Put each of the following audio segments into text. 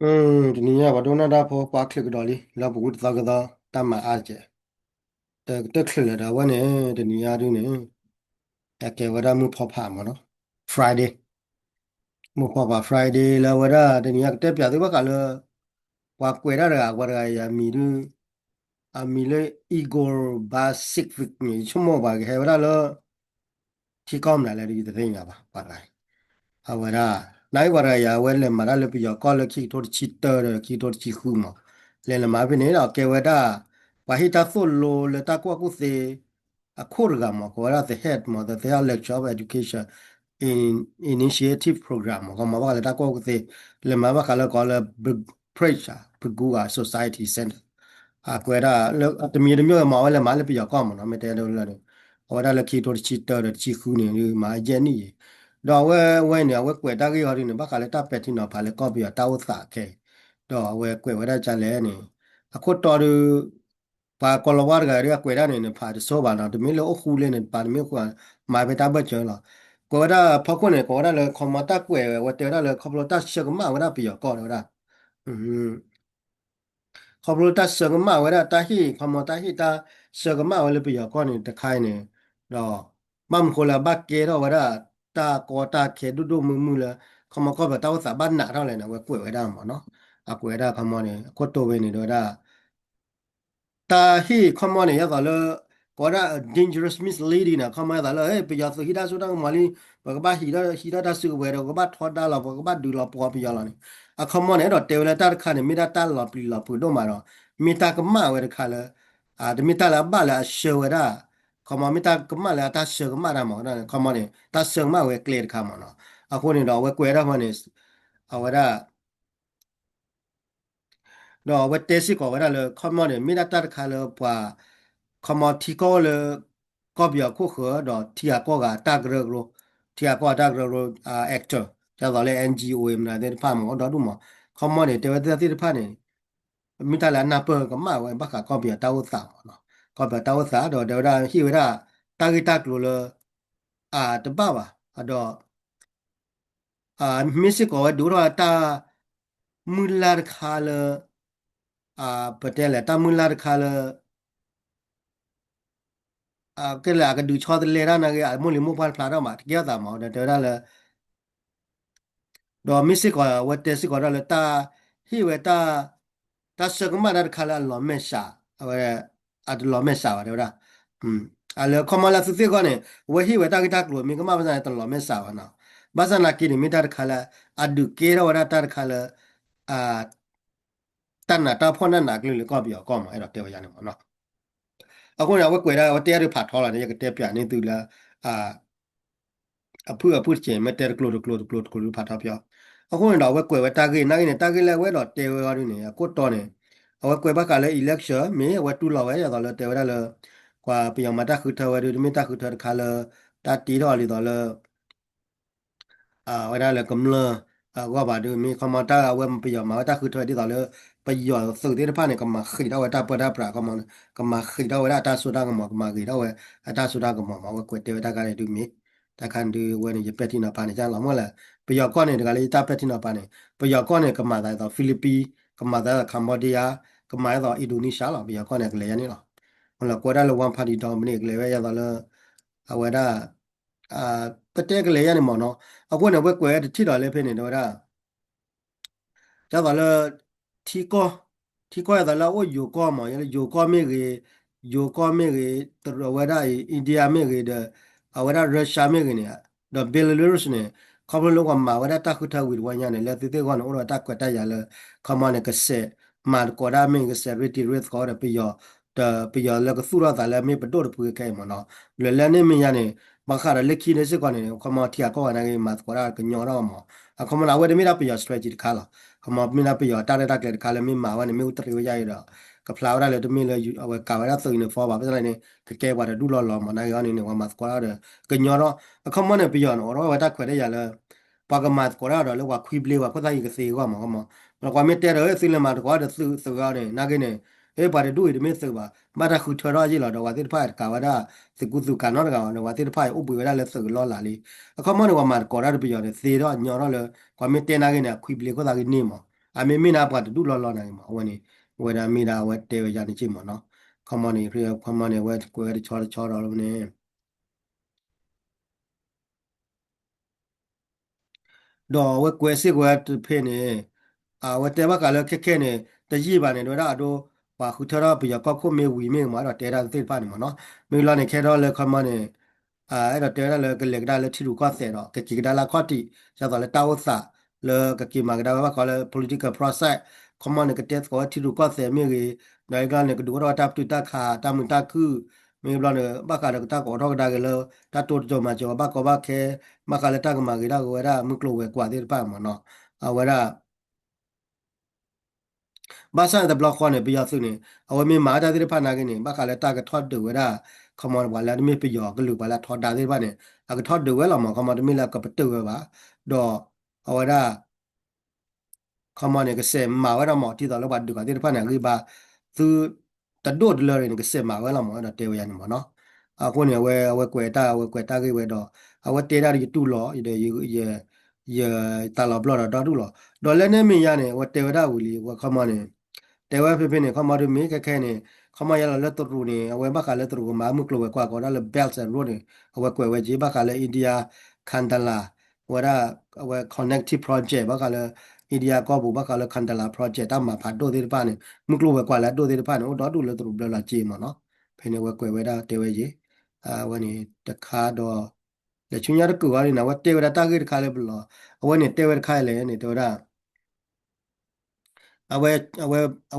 ဒီနေ့ကဘာလို့နာတာဖောပါခလကတော်လီလာဘူးတသကတာတမအားကျတက်ခလတာဝနဲ့ဒီနေ့ရင်းနေတကယ်ဝရမှုဖောဖာမနော် Friday မှုဖောပါ Friday လာဝရဒီနေ့ကတက်ပြသေးဘကလဝါကွေရရဝရရမီရအမီလေ Igor Basic မြေချမောပါခဲဝရလောထိကောင်းလာလေဒီတဲ့ညာပါလိုက်အဝရနိုင်ဝရရဝဲလေမရလေပြကောလခိတိုချီတရခိတိုချီခုမလေလမဖိနေတော့ကေဝဒဝါဟိတာဆိုလိုလေတာကွာကုစေအခုရကမကောရ the head မ the lecture of education in initiative program ကမဘာလေတာကွာကုစေလေမဘာကလည်းကောလေ pressure ပကူက society center အကွဲတာတမီတမျိုးမှာဝဲလေမလည်းပြကောင်းမနော်မတဲတော့လည်းဟောဒါလည်းခိတိုချီတရချီခုနေမှာဂျန်နီတော့ဝဲနေဝဲကွယ်တာကြီးဟောဒီနေဘာကလည်းတပ်ပက်တင်တော့ဖာလည်းကော့ပြီးတော့တာဝစာခဲတော့ဝဲကွယ်ဝဲတာကြလဲနေအခုတော်သူပါကောလဝါကရကွယ်တာနေဖာဆိုပါတော့တမီလို့အခုလေးနေပါတမီကမာဘတာဘတ်ကျော်လာကွယ်တာဖောက်ခွနေကွယ်တာလည်းခေါမတာကွယ်ဝဲတဲတာလည်းခေါပလတာရှကမဝဲတာပြီးတော့ကောတော့တာอืม ขอบรู้ตัดเสือกมาไว้ละตาฮีขโมตาฮีตาเสือกมาไว้เลยไปอยากก้อนนี่ตะไคร่เนี่ยรอมั่มคนละบักเกเราไว้ละตากอตาเขดูดูมือละขโมก็แบบตาว่าสาบ้านหนักเท่าไหร่นะไว้กล้วยไว้ได้หมดเนาะอะกล้วยได้ขโมเนี่ยโคตรโตไปนี่ด้วยได้ ตาฮีคอมมอนเนี่ยยาตาเลก็ได้ dangerous misleading นะคอมมอนตาเลเอ้ยไปยาสุฮิดาสุดังมาลีบอกว่าฮิดาดาสุเวรก็บ้าทอดาเราบอกว่าดูเราปอไปยาเราเนี่ยอะคอมมอนเนี่ยเราเตวเลตาคันเนี่ยมีดาตาเราปลีเราพูดออกมาเรามีตากะมาเวรคันเลยเดมีตาละบ้าละเชวดาคอมมอนมีตากะมาละตาเชกะมาได้หมดนะคอมมอนเนี่ยตาเชกะมาเวเกลียดคำมันเนาะอะคนเนี่ยเราเวกเวรามันเนี่ยเอาไว้ได้ တော့ဝတ်တဲစစ်ကောဝရလေခမောနေမိနတာခါလေပွာခမောတီကောလေကောပြောခုခောတော့တီယာကောကတာဂရဂလိုတီယာကောတာဂရဂလိုactor ကျတော့လေ NGO မနာတဲ့ဖာမောတော့ဒုမခမောနေတဲဝတဲ့တိဖာနေမိတလာနာပကမဝဲဘခကောပြောတာဝသနော်ကောပြောတာဝသတော့ဒေဝဒဟိဝရတာဂိတာကလိုလေတပပါအတော့မစ်စစ်ကောဒူရတာမူလာခါလေပတဲလေတာမူလာခါလေ cái là cái đứa cho lên ra là cái môn lý môn phan phá đâu mà kia tao mà để ra là đó mình sẽ có vật tế sẽ có là ta hi về ta sợ cái mà đã khai là lo mẹ sa vậy à lo mẹ sa vậy đó là không mà là sự cái này vậy hi về ta cái ta luôn mình cái mà bây giờ ta lo mẹ sa vậy nào bây giờ là cái này mình ta khai là được kia rồi ta khai là à ta nãy ta phone nãy cái có biểu có mà cái đó tiêu vậy nó အခုတော့ဝက်ကွယ်တာတရားတွေဖတ်ထောလာတယ်ကတဲ့ပြနေသူလားအဖူချင်မတဲကလိုဖတ်ထောပြောအခုတော့ဝက်ကွယ်ဝတာကေနိုင်နေတာကေလဲဝဲတော့တဲဝဲရနေကိုတော်နေဝက်ကွယ်ဘက်ကလည်း election မေဝတူလာဝဲရတော့လဲတဲဝဲလဲကွာပြောင်းမတာခုထဝဲဒီမတာခုထခါလဲတာတီတော့လီတော့လဲဝဲဒါလဲကမ္လว่าบาดมีคอมมาตาเวมไปยอมาตาคือเธอที่ต่อเลยไปยอสื่อที่ผ่านเนี่ยก็มาขีดเอาไว้ตาเปิดตาปราก็มาก็มาขีดเอาไว้ตาสุดาก็มาขีดเอาไว้ตาสุดาก็มาว่าก๋วยเตี๋ยวตาการดูมีตาคันดูเว้ยเนี่ยเป็ดที่นาปานเนี่ยจ้าเราเมื่อไหร่ไปยอก้อนเนี่ยก็เลยตาเป็ดที่นาปานเนี่ยไปยอก้อนเนี่ยก็มาได้ต่อฟิลิปปินส์ก็มาได้คัมโบเดียก็มาได้ต่ออินโดนีเซียหรอไปยอก้อนเนี่ยก็เลยนี่หรอมันเราก็ได้ระวังพอดีตอนนี้ก็เลยว่าอย่าต่อเลยเอาไว้ได้อ่าประเทศก็เลยนี่หมอเนาะเอาคนเนี่ยไว้ก๋วยที่ต่อเลยเพื่อนเนี่ยได้ जा वाला या वाला वो योगा mà यानी योगा में गए तो वाला इंडिया में गए द वाला रशिया में गए ने द बेलारूस ने खबर लोग mà वाला ताकू था विद वान्या ने लेते ते कौन और ताकू ता याले कमाने के से मार कोड़ा में के से रेटी रेस को द पे यो ल के सुरा ता ले में बडो pu के म no le ने में याने बखा ले की ने से कौन ने कमा थिया को ना के मार कोड़ा के न्यो रो म कमा ना वे de me da पे yo strategy काခမမင်းနာပြရတာတဲ့ကခါလည်းမင်းမာဝနဲ့မြို့တရရရကဖလာဝရလည်းတမင်းလည်းအဝကာဝရဆိုရင်ဖောပါပစလိုက်နေကကဲပါတယ်ဒူလော်လော်မနိုင်ရနေနေဝမစကွာတဲ့ကညောတော့အခမနဲ့ပြရနော်တော့ဝတာခွဲတဲ့ရလဲပါကမတ်ကွာတော့လောကခွီးပလေးကပတ်သားကြီးကစေကမှာကမတော့ကွာမတဲ့ရစီလမတော့တဲ့စုရတယ်နာကနေအေးပါတယ်ဒူရမင်းစပါမတာခုထော်ရကြီးလောတော့ဝတိဖိုက်ကာဝရစကုစုကနော်ကတော့ဝတိဖိုက်ဥပ္ပေရလည်းစလောလာလီအခမနဲ့ဝမကောရပြရတယ်စေတော့ညောတော့လေကွာမတဲ့နာကနေခွီးပလေးကသားကြီးနေမှာ mina pa tu lo lo na ma wani weda mina we te we ya ni chi mo no common ni common ni we ko ri cho lo ne ดอเวกวยสิกวยเพเนี่ยเวแต่ว่ากันแล้วแค่เนี่ยแต่ยี่บาทเนี่ยโดยละดูว่าคุณเท่าไรไปอยากก็คุ้มเมวีเมมาเราแต่ละสิบาทเนี่ยเนาะมีเราเนี่ยแค่เราเลยคำว่าเนี่ยไอ้เราแต่ละเลยก็เล็กได้เลยที่รู้ก็เสร็จเนาะก็กิจได้ละข้อที่จะต่อเลยต้าอุตสาเลยก็กิจมาก็ได้ว่าเขาเลย political process คำว่าเนี่ยก็เทสก็ที่รู้ก็เสร็จมีกี่ในการเนี่ยก็ดูว่าตาตุตาขาตามุตาคือมีเราเนี่ยบ้ากันก็ตาขอทอกได้กันเลยตาตัวจมาจอบ้าก็บ้าแค่ makaleta ga magida go era muklo we kwa dir pa mo no awara basa da block khone biya su ne awe me ma da dir pa na ge ne makaleta ga thot de wera common wala me pe yo ga lu wala thot da dir pa ne aga thot de we la mo common me la ka pe tu we ba do awara ခမနဲ့ကစဲမာဝရမော်တီတော်လဘတ်ဒုကတိဖာနာဂိဘာသူတဒိုဒလရင်းကစဲမာဝဲလာမော်နော်တေဝရနမော်နော်အခုနေဝဲကွယ်တာဂိဝဲတော့အဝဲတေရာရီတူလောရရတာလဘလောတော့တူလောဒေါ်လည်းနေမရနေဝဲတေဝရဝီလီဝဲခမနဲ့တေဝဲဖေဖေနဲ့ခမတို့မေခဲနဲ့ခမရလက်တူနေအဝဲဘကလက်တူကမာမှုကလောဝဲကွာကောဒါလည်းဘဲလ်ဆန်ရိုးနေအဝဲကွယ်ဝဲဂျေဘကလည်းအိန္ဒိယခန္ဒလာဝဲရအဝဲ connective project ဘကလည်း India ก็บุบักเราคันตลา project ตามมาผัดโดเดป้าเนี่ยมึงกลัวกว่าแล้วโดเดป้าเนี่ยโอ้ดอดูเลยตรุบเลยละจีมเนาะเพนเวกเวดาเตเวจีวันนี้ตะคาดอแต่ชุนยาตะกูว่านี่นะว่าเตเวดาตากิรคาเลบลอวันนี้เตเวดคายเลยเนี่ยตัวละเอาไว้เอาไ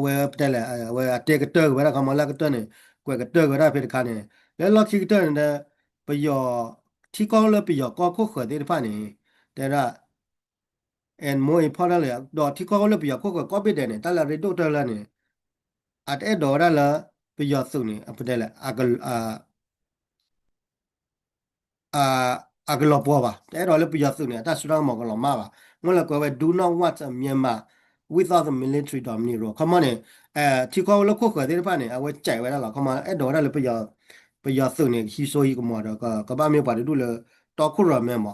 ว้แต่ละเอาไว้เตกเตอร์เวลาเขามาแล้วก็เตอร์เนี่ยกว่าก็เตอร์ก็ได้เพดคาเนี่ยแล้วเราคิดเตอร์เนี่ยไปยอที่ก็เลยไปยอก็คู่เขยเดป้านี่แต่ละ and more importantly ดอที่ก็เลยไปยอก็ไปเดเนี่ยแต่ละเรดโดเตอร์ละเนี่ย at e dora la pe yo su ni apdela agal a aglo po ba te ro le pe yo su ni ta su ra mo ko lo ma ba ngo le ko we do not want a Myanmar without the military domination ro come on ti ko lo ko ko de pa ne a we chai we la come on e dora le pe yo su ni hi so yi ko mo da ka ba me pa de du le to ku ro me mo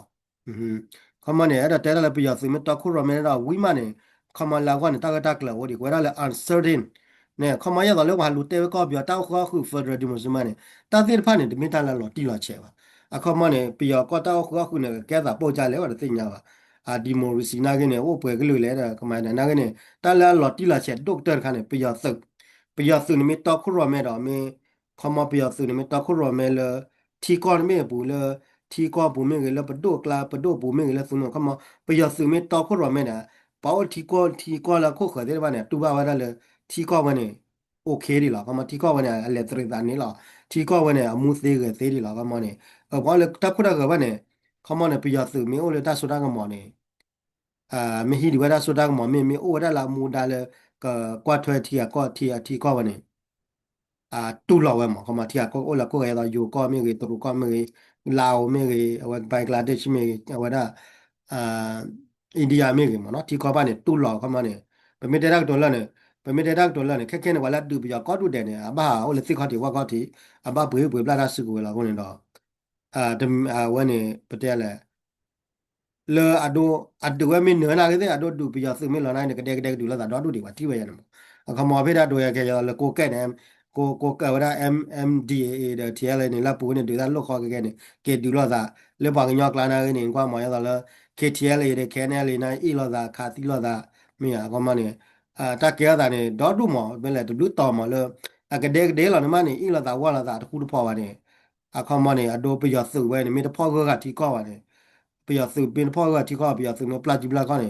come on e da te la pe yo su me to ku ro me da wi ma ne come on la ko ne ta ka ta kla wo di ko da le uncertain เนี่ยเขามาอย่างตอนเรียกว่าลูเตวก็เบียต้าก็คือ Federal Democracy เนี่ยตาที่ผ่านเนี่ยไม่ตาละหลอตีหลอเชว่ะอะเขามาเนี่ยปีก็ต้าก็คือเนี่ยแกจะปกใจแล้วว่าสิ่งเนี้ยว่ะอะ Democracy นั่นก็เนี่ยโอ้เปิดก็เลยแล้วเขามาเนี่ยนั่นก็เนี่ยตาละหลอตีหลอเชด็อกเตอร์เขาเนี่ยปีก็สึกเนี่ยไม่ต้องคุรอไม่ดอกไม่เขามาปีก็สึกเนี่ยไม่ต้องคุรอไม่เลยที่ก่อนไม่ปูเลยที่ก่อนปูไม่เลยแล้วประตูกลาประตูปูไม่เลยสุนเขามาปีก็สึกไม่ต้องคุรอไม่เนี่ยเพราะที่ก่อนแล้วคู่เขยได้ป่ะเนี่ยตัวบ้าว่าได้เลย ที่ก็วันนี้โอเคดีหรอก็มาที่ก็วันนี้อะไรตรีตานนี้หรอที่ก็วันนี้อามุสเตกเตดีหรอก็มาเนี่ยพอเลยถ้าคุณได้ก็วันนี้เขามาเนี่ยไปยอดสื่อมีโอเลยถ้าสุดาก็มาเนี่ยอ่าไม่ฮิดีว่าถ้าสุดาก็มาไม่โอได้ละมูได้เลยก็กว่าถ้วยที่ก็ที่ก็วันนี้ တူလောဝဲမှာခမတီကိုအိုလာကိုရတာယူကောမြေကြီးတူကောမြေကြီးလာအိုမြေကြီးဝဘင်္ဂလားဒေ့ရှ်မြေကြီးဝဒါအာအိန္ဒိယမြေကြီးမနော်တီကောပါနေတူလောခမနေပမီတက်ဒေါ်လာနေပမီတက်ဒေါ်လာနေခက်ခဲနေဝလာတူပြကောတူတယ်နေအဘဟာအိုလက်စစ်ခေါတီဝါခေါတီအဘဘွေပလာတာစုကိုလာကိုနေတော့ဒဝဲနေပတဲလဲ le ado we mi no na ke ado du pi ya su mi lo na ne ke de du la da do di wa ti we ya no ka mo phe da do ya ke ya le ko ke ne ko ka wa da MDAA de ti ya le ni la pu ne du da lo kho ke ne ke du lo da le ba nyo kla na ke ni kwa mo ya da le ke ti ya le de ke ne le na i lo da kha ti lo da mi ya ko ma ne ta ke ya da ne do du mo be le du to mo le a ke de lo ne ma ni i lo da wa lo da ku du pho wa ne a ko ma ne ado pi ya su we ne mi de pho ko ka ti ko wa ne ပျော်စုပင်ဖောကတိကောပျော်စုမပလတ်ဂျီဘလာကောနေ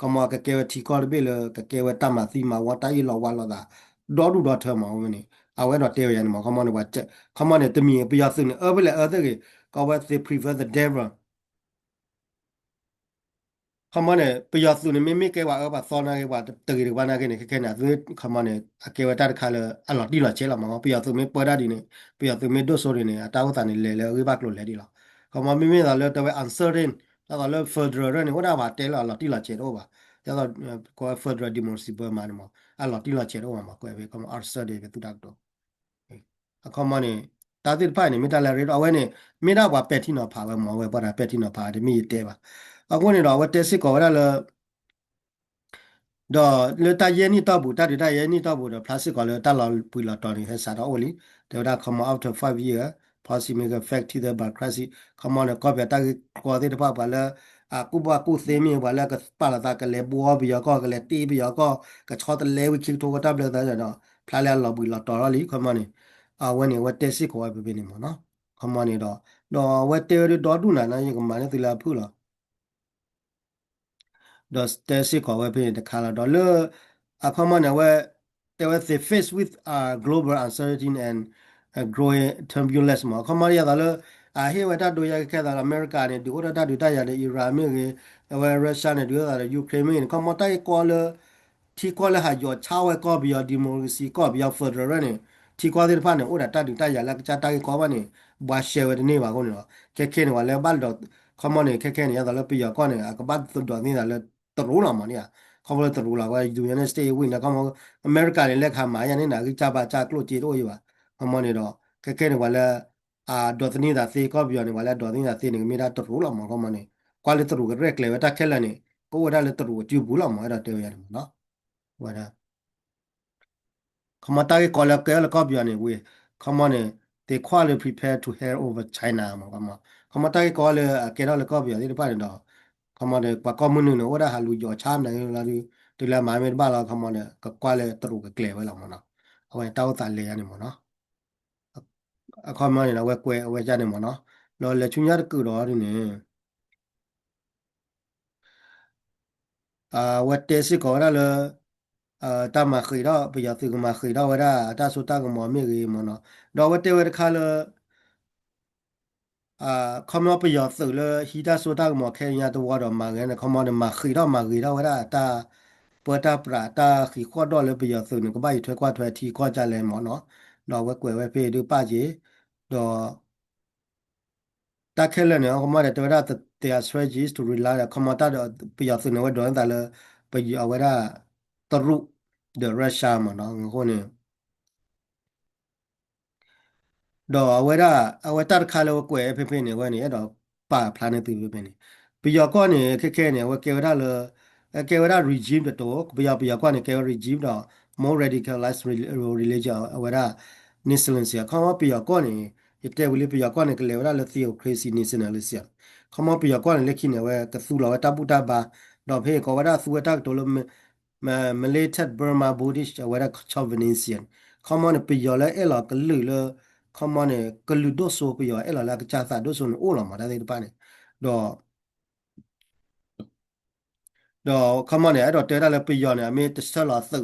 ကမကကဲတီကောဘေလကကဲဝတမစီမဝတိုင်လောဝါလောတာဒေါ်ဒူဒေါ်ထမောင်းနေအဝဲတော့တဲရနေမှာကမနေဝချက်ကမနေတမီပျော်စုနေအဘလေအတဲ့ကဝဲ they prefer the devil ခမနဲ့ပျော်စုနေမိကဲဝါအဘသောနာကဲဝါတေရဝနာကဲနေခဲနာသူခမနဲ့အကဲဝတတခါလအလော်တီလော်ချဲလာမှာပျော်စုမေပေါ်တာဒီနေပျော်စုမေဒိုဆိုရနေအတာဝတနေလေဝိဘကလိုလေဒီလောကမမိမိသာလဲတော့ uncertain တော့လဲ federal ရနေဟိုတာပါတဲလော်လော်တီလော်ချဲတော့ပါကျတော့ကို federal democracy ပေါ်မှာနော်အလော်တီလော်ချဲတော့မှာကွယ်ပဲကမ uncertain ပဲတူတော့အခမနေတာတိဖိုင်နေမိတလာရတော့အဝဲနေမိတော့ပါပက်တီနော်ဖာပဲမောဝဲပါတာပက်တီနော်ဖာဒီမိတဲပါအခုနေတော့ဝတ်တက်စစ်ကောရလဲ đó lỡ ta yên ni tao bù ta thì ta yên ni tao bù đó plastic còn lỡ ta lò bùi lò tao thì hết sao đó oli they đã come out of 5 year policy make effect to the bureaucracy come on có vẻ ta có thể được bảo là à cú ba cú xem như bảo là cái bảo là ta cái lẽ bùa bây giờ có cái lẽ ti bây giờ có cái cho ta lẽ với chịu thua cái ta được đó pla lẽ lò bùi lò tao đó lý come on à when you what they see có phải bên mà nó come on đó đó what they đó đủ là nó như cái mà nó từ là phụ là does tesi ko we pin the color dollar a common aware they were they faced with global uncertainty and growing turbulence ma common ya dollar a he we ta do ya ke da america ne do da do ta ya de iran me ke we russia ne do da ukraine me common ta ko le ที่ก็เลยหายอดเช่าไว้ก็บียดิโมคราซีก็บียเฟอร์เรอร์เนี่ยที่ก็ที่ผ่านเนี่ยโอ้แต่ตัดถึงตัดอย่างแล้วจะตัดก็ว่าเนี่ยบาเชลเนี่ยว่าคนเนี่ยแค่เนี่ยว่าแล้วบ้านดอกเขามาเนี่ยแค่เนี่ยแต่แล้วปีก็เนี่ยก็บ้านตัวดอกนี่แต่แล้วตรู้ละมันเนี่ยเขาบอกตรู้ละว่าอยู่ในสเตย์วินนะเขาบอกอเมริกาเนี่ยเล็กหามาอย่างนี้นะคือจ้าบ้าจ้ากลัวจีโร่อยู่ว่ะเขามาเนี่ยดอกแค่เนี่ยว่าแล้วดอกนี่แต่ซีก็บียเนี่ยว่าแล้วดอกนี่แต่ซีเนี่ยมีได้ตรู้ละมันเขามาเนี่ยก็เลยตรู้กันเร็กเลยว่าถ้าแค่ละเนี่ยก็ว่าได้เลยตรู้จีบุละมันได้เดียวอย่างเนาะว่าได้ Kamata ke kola ke la ka bya ne we kamane they quality prepare to head over China ma kama kamata ke kola ke la ka bya de pa ne do kamane pa ko mun ne ora ha lu jo cha ne la di de la ma me ba la kamane ka kwale tru ke kle we la ma na awe ta ta le ya ne mo na a kamane na we kwe we ja ne mo na lo le chu nya ku do ri ne we te si ko la le ta ma khi da bây giờ từ mà khi da we da ta su ta ko mo me ri mo na do we te we ka le เขาไม่ไปยอดสื่อเลยฮีดาสุดาหมอแค่ยาตัวดอกมาเงี้ยนะเขามาเนี่ยมาขีดอกมาขีดอกว่าตาเปิดตาปราตาขีข้อดอกเลยไปยอดสื่อหนึ่งก็บ้าอยู่ถ้วยกว่าถ้วยทีก็จะเลยหมอเนาะดอกไว้กล้วยไว้เพดูป้าจีดอกตาแค่เลยเนี่ยเขามาเนี่ยตัวได้แต่ their strategies to rely เขามาตาดอกไปยอดสื่อเนี่ยว่าดอกแต่เลยไปเอาไว้ได้ตรุ the Russia หมอเนาะคนเนี่ย ดอกเอาไว้ได้เอาไว้ตัดคาร์ลกวยเพ่ๆเนี่ยว่าเนี่ยดอกป่าพลาเนติเพ่ๆเนี่ยปียก็เนี่ยแค่ๆเนี่ยว่าเกี่ยวได้เลยเกี่ยวได้ regime ตัวปียก็เนี่ยเกี่ยว regime ดอก more radicalized religion เอาไว้ได้นิสลินเสียเขาว่าปียก็เนี่ยเวิลปียก็เนี่ยก็เลยว่าเลย theocracy nationalism เขาว่าปียก็เนี่ยเล็กขี้เนี่ยว่ากระสุนเราไว้ตับบุตาบาดอกเพ่ก็ว่าได้สู้ตักตัวเลยmilitant Burma Buddhist เอาไว้ได้ chauvinism เขาว่าเนี่ยปียแล้วหรอกก็ลือเลย come on ကလူဒိုဆိုပြရအဲ့လာကကြာသာဒိုဆိုအိုလာမှာဒါတဲ့ပါနေတော့come on အဲ့တော့တဲရလည်းပြရနေအမေတဆလာသု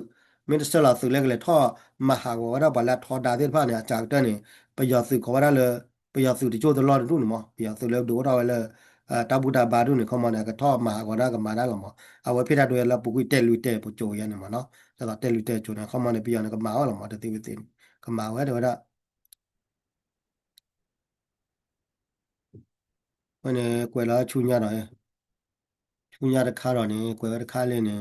မင်းတဆလာသုလည်းကလေးထောမဟာဝရဘာလာထောဒါတဲ့ပါနေအကြာတဲ့နေပြရသုခေါ်ရလည်းပြရသုတချို့တော့လို့နော်ပြရသုလည်းဒိုတော့လည်းတဘူတာဘာဒုနေ come on ကထောမဟာဝရကမာလာလောမအဝဖိတာတွေလည်းပုကွေတဲလူတဲပကြိုရနေမှာနော်ဒါတော့တဲလူတဲကြိုနေ come on ပြရနေကမာဝလောမတဲ့တိဝတိကမာဝဲတော့ဝင်နေကွယ်လာချူညတော့ချူညတဲ့ခါတော့နေကွယ်တဲ့ခါလေးနေ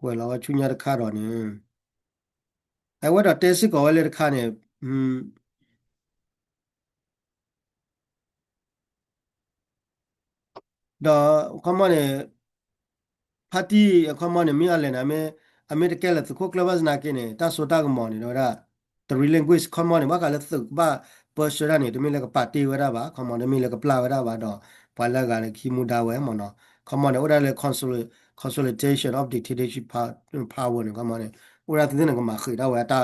ကွယ်လောချူညာတခါတော့နေအဲဝတ်တော့တဲစစ်ကောလေတခါနေတော့ကမနေဖာတီကမနေမီအလည်းနာမဲအမေရိကလည်းခုကလဘတ်နာကင်းနေတာဆိုတာကမော်နေတော့ဒါ three language ကမနေမကလည်းသုဘာပေါ်ရှရနေတမီလည်းကပါတီဝရပါကမနေမီလည်းကပလာဝရပါတော့ဘာလကလည်းခီမူဒါဝဲမော်နော်ကမနေဥဒါလည်း consolidation of dictatorship power ကမနေဥဒါတဲ့ကမခိဒါဝဲတာ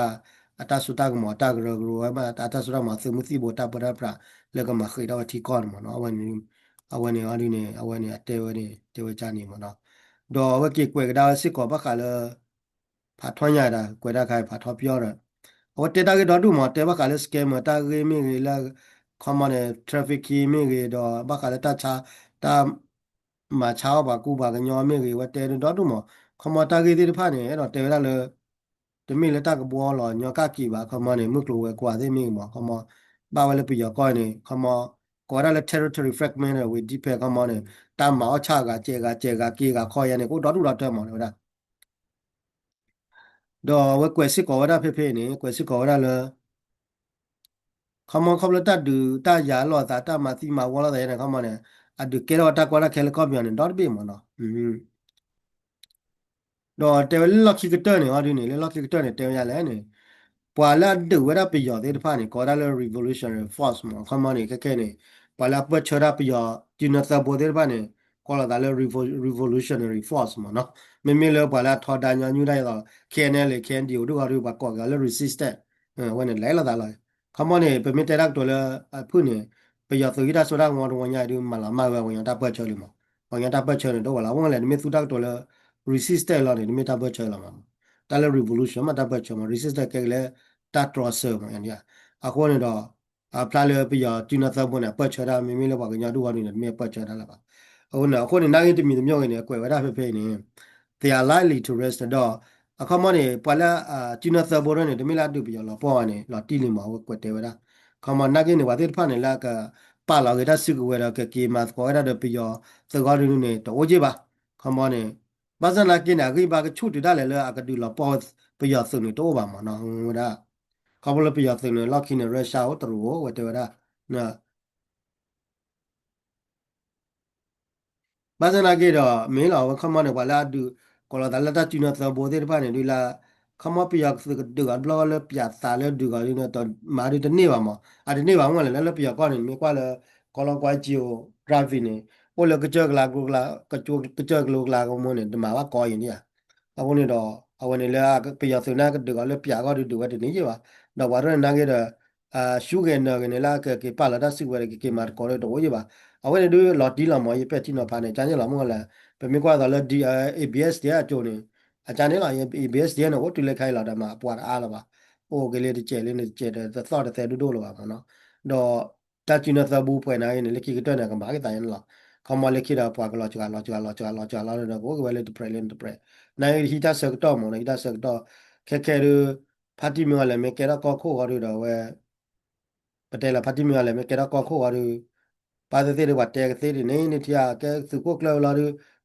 အတဆုတာကမောတာကရဂရဝဲမအတဆုတာမသမှုစီဘောတာပရပရလည်းကမခိဒါဝတီကောမော်နော်အဝနေအဒီနေအဝနေအတဲဝနေတဲဝချနေမော်နော် တော့ဝက်ကကွယ်ကဒါစစ်ကောဘခါလဖာထွန်ရတာကွယ်တာခိုင်ဖာထောပြောရဟိုတေတာကတော့ဒုမတဲဘခါလစကဲမတာဂေမီလာခမနဲ့ traffic မီရေတော့ဘခါလတာချာတာမချာဘာကူဘာကညောမီရေဝတဲတော့ဒုမခမတာဂေဒီဖာနေတော့တဲရလေတမီလက်တာကဘောလောညောကကီပါခမနဲ့မှုကလိုဝဲကွာသေးမီမခမဘာဝလဲပြရကောနေခမကောရလဲ territory fragment ဝေဒီဖဲခမနဲ့တမ်းမောချကကျေကကေကခေါ်ရနေကိုတော့တူတော့တဲ့မော်လို့ဒါတော့ဝဲကွယ်စစ်ကောရဖေဖေနေကွယ်စစ်ကောရလဲ Come on, couple that do that ya lo that ma ti ma wala da come on a do kero ta kwala kele copy on dot be mono. Do te lo ki turn or ni le lo ki turn te ya le ni. Pala do wera pi yo de pa ni ko da le revolutionary force mo come on ke ni. Pala pa chora pi yo jina sa bo de pa ni ko la da le revolutionary force mo no. Me me le pala tho da nya nyu dai lo ke ne le ke ndi do ga ba ko ga le resistant. When it le la da la. Come on pe me te rak to le pu ni pe yo so ida so da ngo do nya du ma la ma wa nya da pa chori mo. Wa nya da pa chori do la wa le me su da to le resistant lo ni me ta pa chori la ma. Da le revolution ma da pa chori mo resistant ke le တတ်တော်ဆောမန်ရအခုနေတော့အပလာလေပြရတိနသဘုန်နဲ့ပတ်ချတာမိမိလည်းပါကညာတို့ဟာနေမြေပတ်ချတာလားပါအခုနော်အခုနေနိုင်တမီမြောက်နေကွယ်ဝရဖေဖေနေ they are likely to rest တော့အခမနေပလာတိနသဘုန်နဲ့တမီလာတူပြရလောပေါ်နေလော်တီလီမှာကွယ်တယ်ဝရခမနာကိနေဝတိဖာနေလာကပါလာကတစုကဝရကကေမတ်ကောရတဲ့ပြရသကောရင်းနေတော့ကြည့်ပါခမနေဘာဇနာကိနာကိပါကချုတတလည်းအကတူလောပေါ်ပြရစုနေတော့ပါမနော်ဟိုဒါเขาบอกไปยอดสิ่งนี้ล็อกที่ในรัสเซียตรู้ว่าเดี๋ยวนะนะบางทีก็ไม่เราเขามาเนี่ยว่าละดูก็เราแต่ละตัดจีนตัวโบเดอร์บ้านเนี่ยดูละเขามาไปยอดสิ่งดูกันบล็อกเลยไปยอดสายเลยดูกันเนี่ยตอนมาดูตอนนี้ว่ามั้งอันนี้ว่างั้นเลยแล้วไปยอดก้อนเนี่ยไม่กว่าเลยก็ลองกว่าจิโอกราฟีเนี่ยโอ้เลยก็เจอกันละกูละก็เจอกันลูกละก็มันเนี่ยมาว่าก้อยอย่างเนี้ย အခုနေတော့အဝင်လေကပြရစနာကတကလည်းပြကောတူဝတ်နေကြပါတော့ဘာရနငယ်တော့ရှုကနေကနေလာကပါလာတစီဝရကမာကောရတော့ကြပါအဝင်တို့လော်တီလာမရပက်တီနော်ဖာနေချမ်းရလာမလားပမေကွာတော့ဒီ ABS တဲ့အကျိုးနေအချမ်းနေလာ ABS တဲ့နော်တူလက်ခိုင်းလာတယ်မှာပွာအားလာပါဟိုကလေးတကျဲလေးနဲ့ကျဲတဲ့သော့တဲ့တို့လိုပါမနော်တော့တချင်တဲ့ဘူးပွဲနိုင်နေလက်ခိကတော့နေကမာကတိုင်းလားခမလက်ခိတာပွာကလောချာလောချာလောချာလောချာလောတော့ကိုကဝဲလေတပရလင်းတပရနိုင်ဟိတာဆက်တော့မနော်ဟိတာဆက်တော့ခက်ခဲရဖာတီမီကလည်းမကဲတော့ကောခိုရတော့ဝဲပတဲလာဖာတီမီကလည်းမကဲတော့ကောခိုရပါတဲ့တဲ့ဝတ်တဲ့တဲ့နေနေတရကဲစုကိုကလောလာရ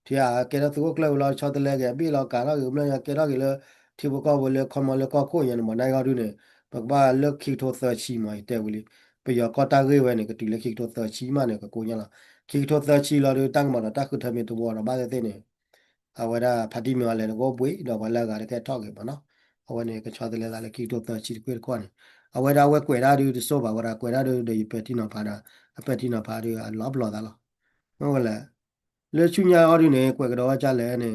တရကဲတော့စုကိုကလောလာချောတဲ့လေကပြီးတော့ကာတော့မလားကဲတော့ကလေတီဘကောဝလေခမလေကောခိုရနေမနိုင်ရနေဘကဘာလက်ခိထိုသချီမတဲ့ဝလီပြရကောတာရေဝဲနေကတူလက်ခိထိုသချီမနေကကိုညာလာခိထိုသချီလာရတန်းမတော့တခုထမင်းတူဘောတော့ပါတဲ့နေအဝရဖတ်တိမြော်လည်းကိုပွေတော့ဘလာကလည်းကဲထောက်ကေပေါ့နော်အဝနေကချောတယ်လည်းကီတော့တချီကွေခွန်အဝရဝဲကွေရာဒီဆိုပါဝရကွေရာဒီပက်တီနော်ဖာတာအပက်တီနော်ဖာဒီလောဘလောတာလောဟုတ်လားလေချူညာအော်ဒီနေကွေကတော့ကြလဲနေ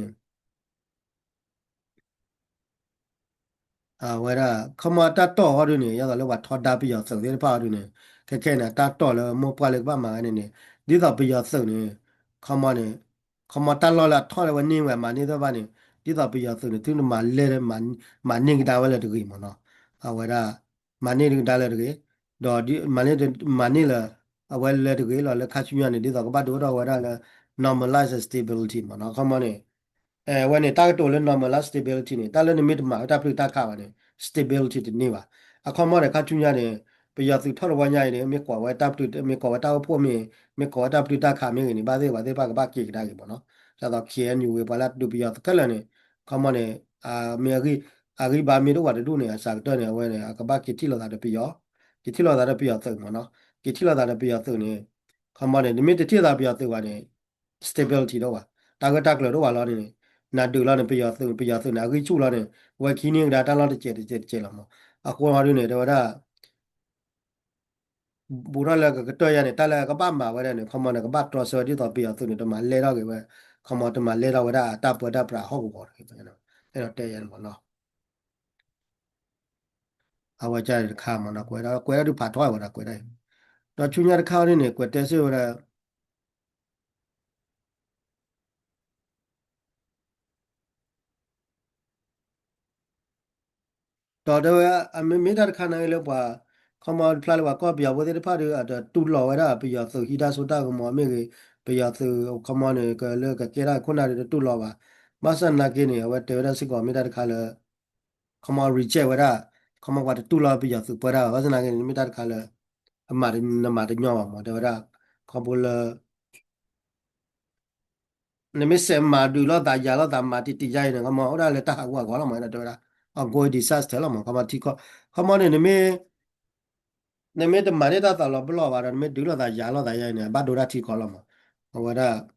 ဝဲရာခမတာတော့ဟောဒီနေရတော့လောဘထော်တာပြရစုံသေးပါဒီနေခက်ခဲနေတာတော့လည်းမောပွားလည်းပါမှာနေနေဒီတော့ပြရစုံနေခမနေခမတာလောလာထော်လည်းဝနေဝဲမှာနေတော့ပါနေဒီတော့ပြရစုံနေသူမှလဲမှနေတာဝဲလည်းတကြီးမနော်ဝဲရာမနေတာလည်းတကြီးတော့ဒီမနေလာအဝဲလည်းတကြီးလောလည်းခါချူညာနေဒီတော့ကပတ်တော့ဝဲရာလည်း normalize stability မနော်ခမနေwhen it target to normal stability နေတလည်းနိမိတ်မှာတာပရိတာခါပါနေ stability တနေပါအခမောရခချူညာနေပယသူထော်ဝညာနေမြေကွာဝဲတပ်တူမြေကွာဝဲတောက်ဖို့မြေကွာတပ်တူတာခါမြေနေပါသေးပါသေးပါကပါကိကဒါကြီးပေါ့နော်ကျတော့ KNU ဝဲပါလာတူပယကလနေခမောနေမြေကြီးဘာမြေတော့ဝတ်တူနေအစားတော့နေဝဲနေကပါကိတိလောတာတပယကိတိလောတာတပယသုတ်မနော်ကိတိလောတာတပယသုတ်နေခမောနေနိမိတ်တိတာပယသုတ်ပါနေ stability တော့ပါတာကတကလောတော့ပါလောနေနာဒူလာနေပြရသူနာခိချူလာနေဝက်ခီနင်းဒါတာလာတကျဲလာမအခုဟာရနေတော့ဒါဘူရလာကတော့ရနေတာလာကပတ်မှာဝဲနေခမနကပတ်တော်ဆော်ဒီတော့ပြရသူနေတော့မလဲတော့ကေဝဲခမတမလဲတော့ဝဒါတပ်ပဒပရာဟုတ်ဘောတယ်နော်အဲ့တော့တဲ့ရမနော်အဝကြရခါမနော်ကွယ်တော့ဖတ်တော့ဝဒါကွယ်တယ်တော့ချူညာတခါရနေကွယ်တဲစေဝဒါတော်တော့အမေမေတာခါနိုင်လို့ပါခမဖလာလို့ကောပြဝတဲ့ဖားရတူလော်ရပြရသူဟီတာဆိုတာကမောမေပြရသူခမနေကလေကကေရာခုနာရတူလော်ပါမဆန်နာကိနေဝတဲ့ရစစ်ကောမေတာခါလေခမ reject ဝရခမဝတ်တူလော်ပြရသူပရာဝဇနာကိမေတာခါလေအမရနမတညောမှာတော့ရခဘလနမစမဒူလောတာယာလောတာမာတီတီကြိုင်နေကမဟောရလေတာကွာကောလာမတော့ရအကိုဒီဆတ်တယ်လောမကမတီကောခမနေနမေ那没得买的到了不老吧的，没丢了他压了他呀呢，把多少提高了嘛？我的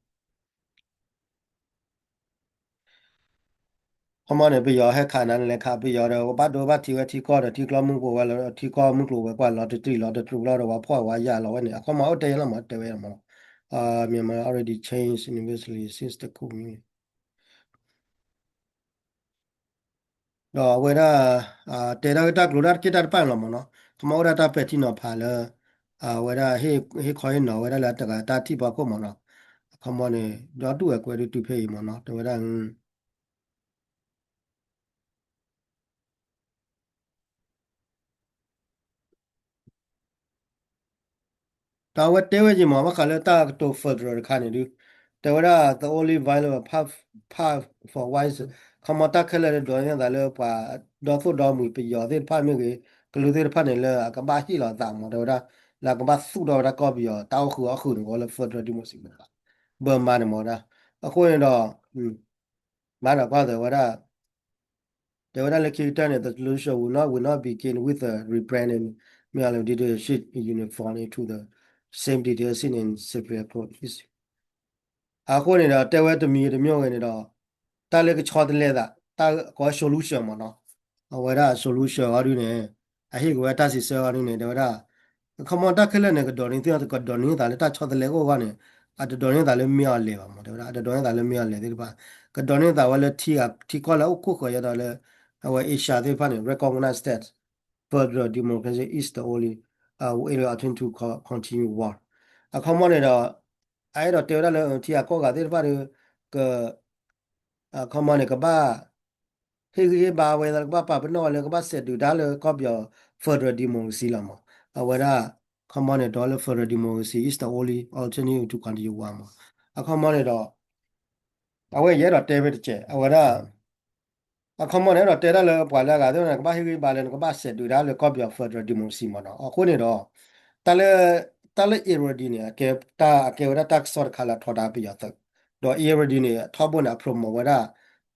后面呢不要还看那来看不要的，我把多把提高的提高门过完了，提高门过完过了，这住了的话破完压了完呢，后面我对了嘛，对了嘛。Myanmar already changed universally since the coup. 为了对了，他古代给他办了嘛喏，他们为了他白天呢怕了为了可以呢，为了来这个他提包括嘛喏，他们呢要多过的都便宜嘛喏，对不对？但我单位的嘛，我看了大都发出来看的都，对不对？The only viable path for wise，他们打开了的多人在那把多数到没必要的怕那个，个路的怕那了，个把戏了脏嘛，对不对？那个把素到那搞必要，到后的我来发出来的么行的，不慢的么的，后人到慢的话的我的。The other located the solution will not begin with a rebranding merely did the sheet uniformly to the same details seen in separate approaches. အခုနေတော့တဲဝဲတမီတမျိုးဝင်နေတော့တားလေကချောတလဲတာတာကော solution မနော်ဝရ solution အရင်းနေအဟိကဝတာစီဆရာရင်းနေတော့ဒါခမတာခက်လက်နေကဒေါ်ရင်းတဲ့ကဒေါ်ရင်းတာလေတာချောတလဲကိုကနေအတဒေါ်ရင်းတာလေမြော်လေပါမတော့ဒါအတဒေါ်ရင်းတာလေမြော်လေဒီပါကဒေါ်ရင်းတာဝလဲထီကောလာအခုခေါ်ရတော့လေအဝအေရှာတဲ့ဖာနေ recognize that further democracy is the only area to continue war အခါမနေတော့အဲ့တော့တေရလည်းတီအကောကတဲ့ဘာကအခါမနေကဘာဟေးဘာဝဲကဘာပပနောလည်းကဘာဆက်တူဒါလည်းကောပြော further democracy လာမအဝရခါမနေတော့လည်း further democracy is the only alternative to continue war မအခါမနေတော့အဝဲရဲတော့တဲပဲတဲ့အဝရအခမနဲ့တော့တဲရလဲပွာလာကတော့ကဘာဟိဘာလဲကဘာဆက်တူဒါလဲကော့ပြော်ဖက်ဒရယ်ဒီမိုစီမနော်အခုနေတော့တလဲတလဲအီရိုဒီနေကဲတာကဲဝရတက်ဆော့ခါလာထော်တာပြရတဲ့တော့အီရိုဒီနေထောက်ဖို့နာပရိုမိုဝရ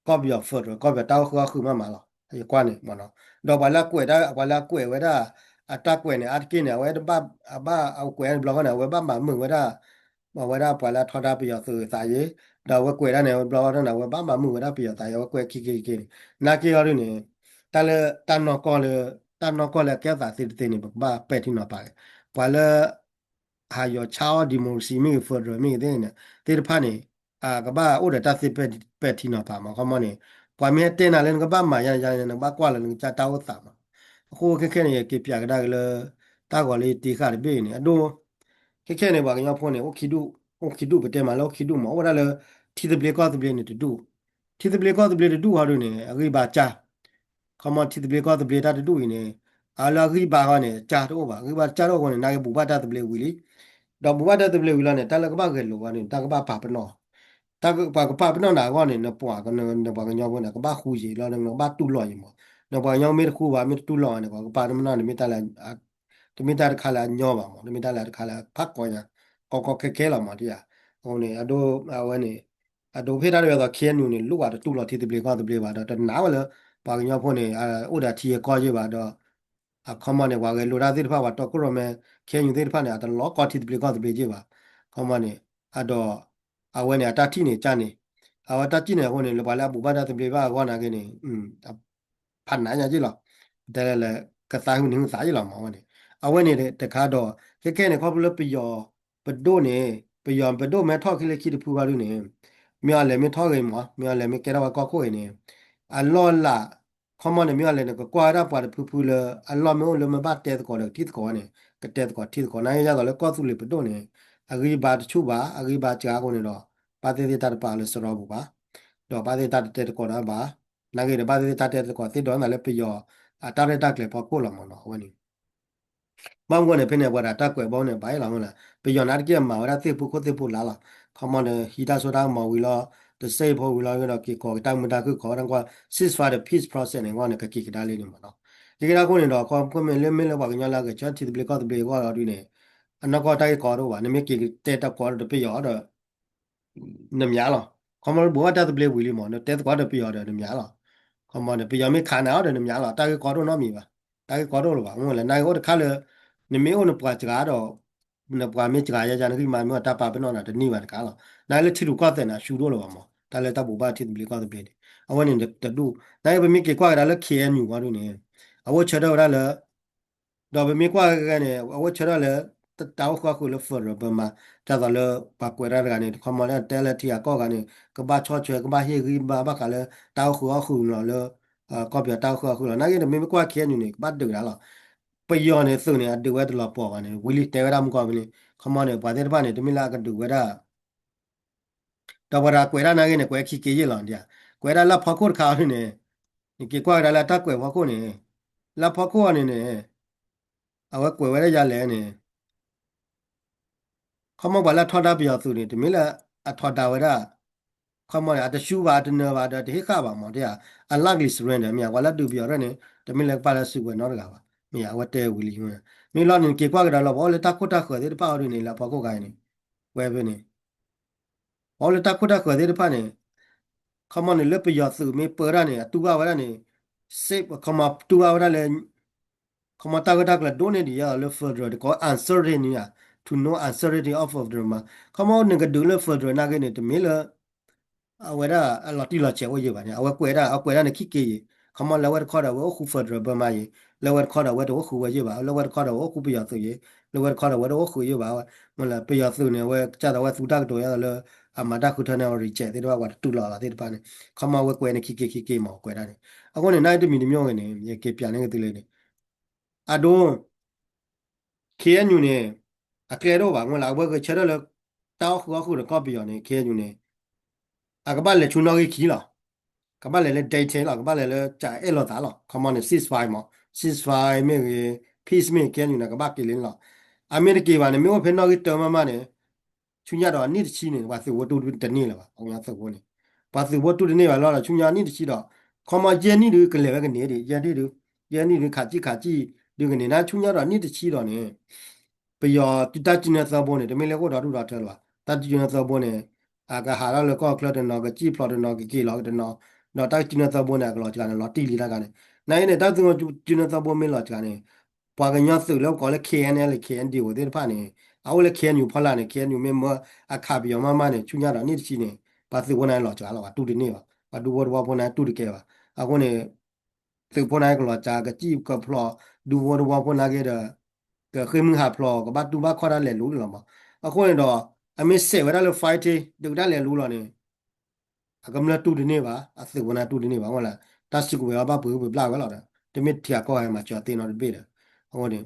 ကော့ပြော်ဖက်ဒရယ်ကော့ပြော်တောက်ခခုမမလားဒီကွာနေမနော်တော့ဘာလာကွဲတာဘာလာကွဲဝရအတက်ကွဲနေအတ်ကင်းနေဝဲဘာဘာအကွဲဘလောကနေဝဲဘာမမဝရဝရပွာလာထော်တာပြရသူစာရေးတော့ဝဲကွဲရနေဘလောကနေဝဲဘာမမဝရပြရတာရောကွဲခိနာကီရင်းနေတလတန်နောကောလေတန်နောကောလေကဲတာစစ်တဲ့နေဘာပဲတိနောပါလေဘွာလဟာယောချာဒီမိုစီမီဖော်ဒရမီတဲ့နေတေဖာနေကဘာအိုဒတာစစ်ပဲတိနောပါမကမနေဘွာမဲတဲ့နာလည်းကဘာမာရနေဘာကွာလည်းချာတောတာမအခုခက်နေကေပြကဒါကလေတာကောလေတီခါရဘေးနေအဒိုခက်နေပါကညဖုန်းနေโอคิดูไปเต็มมาแล้วคิดูหมอว่าแล้วทีเดเบลก็ตเบลนี่ดูทีเดเบลก็ตเบลดูฮารุเนี่ยအဂိပါจ้าคอมมอนทีเดเบลก็ตเบลတာดูနေอาลาဂိပါကနေจ้าတော့ပါအဂိပါจ้าတော့ကနေနာကေဘူပါတာတเบลဝီလီတော့ဘူပါတာတเบลဝီလာနဲ့တလကပါကဲလိုကနေတကပါပါပနောတကပါကပါပနောနာကနေနပွားကနေဘာကညောဘနကပါခူကြီးလောနေဘာတူလောရီမောနဘာညောမေခုပါမေတူလောနေကပါရမနာနေမေတလာတမေတာခါလာညောပါမောတမေတာလာခါလာဖတ်ကောညာကောခဲလာမှာတရားဟိုနေအဒိုအဝဲနေအဒိုဖေးတာရတော့ခဲနူနေလူပါတူလောတီတပလေကတပလေပါတော့နားဝလဲပါကညောဖို့နေဥဒါတီကောကြီးပါတော့အခမနေဝါကလိုရာသစ်ဖာတော့ကိုရမဲခဲယူသစ်ဖာနေတော့လောကောတီတပလေကတပလေကြီးပါခမနေအတော့အဝဲနေအတတိနေကြနေအဝတတိနေဟိုနေလပါလာဘူပါတာတပလေပါကောနာကနေဖန်နာညာကြီးလောတဲလဲကစားဟုနေစားကြီးလောမောနေအဝဲနေတဲ့တခါတော့ခဲနေခေါပလပယောပဒိုနေပယောပဒိုမဲထောက်ခိလေခိတဖူပါလို့နေမြော်လည်းမထောက်ရင်မမြော်လည်းမကဲတော့ကောက်ခွေနေအလောလာခမနေမြော်လည်းကကွာရပါဖူဖူလအလောမျိုးလည်းမပတ်တဲ့ကောလည်းတိကောနေကတဲ့ကောတိကောနိုင်ရတော့လည်းကောသူလေပဒိုနေအဂိဘာတချုပါအဂိဘာကြာကုန်နေတော့ပါတေတေတတ်ပါလို့ဆိုတော့ဘူးပါတော့ပါတေတတ်တဲ့ကောတော့ပါနာကေပါတေတတ်တဲ့ကောတိတော့လည်းပယောအတားတဲ့တက်လေပေါ့ကိုလာမနော်ဟိုနေမောင်ကနေဖိနေပေါ်တာတက်ွယ်ပေါင်းနေဘိုင်လောင်လာပယောနာတကဲမှာရတဲ့ပုခိုတဲ့ပုလာလာခမနဟီတာဆိုတာမဝီလာတစေဖို့ဝီလာရတော့ကေကောတိုင်မတာခုခေါ်တော့က ceasefire peace process နဲ့ကနေကကေကဒါလေးနေမှာနော်ဒီကရာကိုနေတော့ကွန်ကွန်မင်းလေးမင်းလောက်ပါကညာလာကချတ်တီဘလကောတဘလကောတော့ဒီနေအနကောတိုက်ကောတော့ဗာနမကေတဲတက်ကောတော့ပြရောတော့နမြားလောခမဘောတာတဘလဝီလီမော်တဲတက်ကောတော့ပြရောတော့နမြားလောခမနပြရောမေခါနာတော့နမြားလောတိုက်ကောတော့နော်မီပါတိုက်ကောတော့လို့ပါငွေလည်းနိုင်ဟိုတခါလေ你没有那不家的，那不没家呀，家那个嘛没打把不弄那的你玩干了，那了铁路高在那修多了嘛，但是他不把铁路高的别的，啊我呢的路，那也不没给挂的了开牛光的呢，啊我吃到了，到不没挂个呢，我吃到了。tao khoa khu le phở rồi mà cha đó là bà quay ra cái này không mà là té là thì có cái này cái ba cho chơi cái ba hay cái ba cái là tao khoa khu là có biểu tao khoa khu là nãy giờ mình qua kia này bắt được đó ไปยอเนี่ยส่วนเนี่ยดูว่าตลอดปอกันเนี่ยวิลิเตวรามก็มันเนี่ยขมาเนี่ยปาเดบ้านเนี่ยตมิลาก็ดูว่าตะวรากวยรานาเกเนี่ยกวยขี้เกยหลังเดียกวยราละพักโคตรขาวเนี่ยนี่เกี่ยวกับละตะกวยพักโคเนี่ยละพักโคเนี่ยเอาไว้กวยไว้ได้ยาแลเนี่ยเขามาบอกละทอดาเปียส่วนเนี่ยตมิลาอะทอดาเวราเขามาเนี่ยอาจจะชูบาดเนบาดเฮข้าบางมันเดียอันลักลิสเรนเนี่ยมีว่าละดูเปียเนี่ยตมิลาปาลสุกวยนอร์กาวมีว่าเตวิลิเนี่ยมีล้อเนี่ยเกี่ยวกับเราบอกเลยตะโคตรขวดเดี๋ยวป้าเอาเนี่ยละพักโคกันเนี่ยเว้ยเนี่ย all ta kuda ko de pane come on le pe ya su me pera ne tu ga wara ne se come tu ga wara le come ta ga la do ne ya le further ko answer ne ya to know uncertainty of the ma come on ne ga do le further na ga ne te me le a wara a lot ti la che wo ye ba ne a kwera ne ki ke ye come on la wa ko da wo khu further ba ma ye le wa ko da wa do khu wa ye ba le wa ko da wo khu pe ya su ye le wa ko da wa do khu ye ba mo la pe ya su ne wa cha da wa su ta do ya le အမတာခုထနေရီကျဲတဲ့တော့ကတူလာလာတဲ့ပါနေခမဝဲကွဲနေခိမောကွဲတာနေအခုနေနိုင်တမီမျိုးငနေမြေကေပြန်နေကတိလေနေအဒိုခေညူနေအကဲတော့ပါငလာဘွဲကချရလတောက်ခေါ်ခုတော့ကော်ပီယောနေခေညူနေအကပါလေချူနော်ကြီးလာကပါလေလေဒိတ်ချေလာကပါလေလေကြာအဲ့လောသားလာခမနေ65မော65မြေ peace မြေကဲညူနေကပါကီလင်းလာအမေရိကေပါနေမြို့ဖေနော်ကြီးတော်မမနေ chunya do ni chi ne ba se wo tu de ni la ba ong ya se wo ni ba se wo tu de ni ba la chunya ni chi do kho ma je ni de ke le ba ke ne de ye ni de kha ji de ke ne na chunya do ni chi do ne pe yo ti ta chi ne sa bo ne de me le ko do du da the la ta chi ne sa bo ne a ka ha la le ko klo de no ke chi plo de no ke lo de no ta chi ne sa bo ne ka lo ja ne lo ti li la ka ne na ne ta su chi ne sa bo me lo ja ne ပွာကညဆုလောက်ကောလေ KNL KND ကိုတဲ့ဖာနေအော်လေ KNU ဖလာနေ KNU မေမအခါပြောမမနေချူညာတော့နေ့ချီနေပါစီဝန်နိုင်လောကြာလောတူဒီနေပါပါဒူဘောဘောနာတူဒီကဲပါအခုနေသူပေါ်နိုင်ကလောကြာကကြည့်ကဖလောဒူဘောဘောပေါ်နာကဲတော့ကခေမဟာဖလောကဘာတူဘာခေါ်ရလဲလူလောမအခုနေတော့အမစ်စေဝရလေ fight တူဒါလဲလူလောနေအကမလာတူဒီနေပါအစီဝန်နာတူဒီနေပါဟုတ်လားတတ်စီကိုဘာဘူးဘလာကလောတမစ်ထီကောဟဲမှာကြောတင်တော့ပြေတယ်ဟုတ်တယ်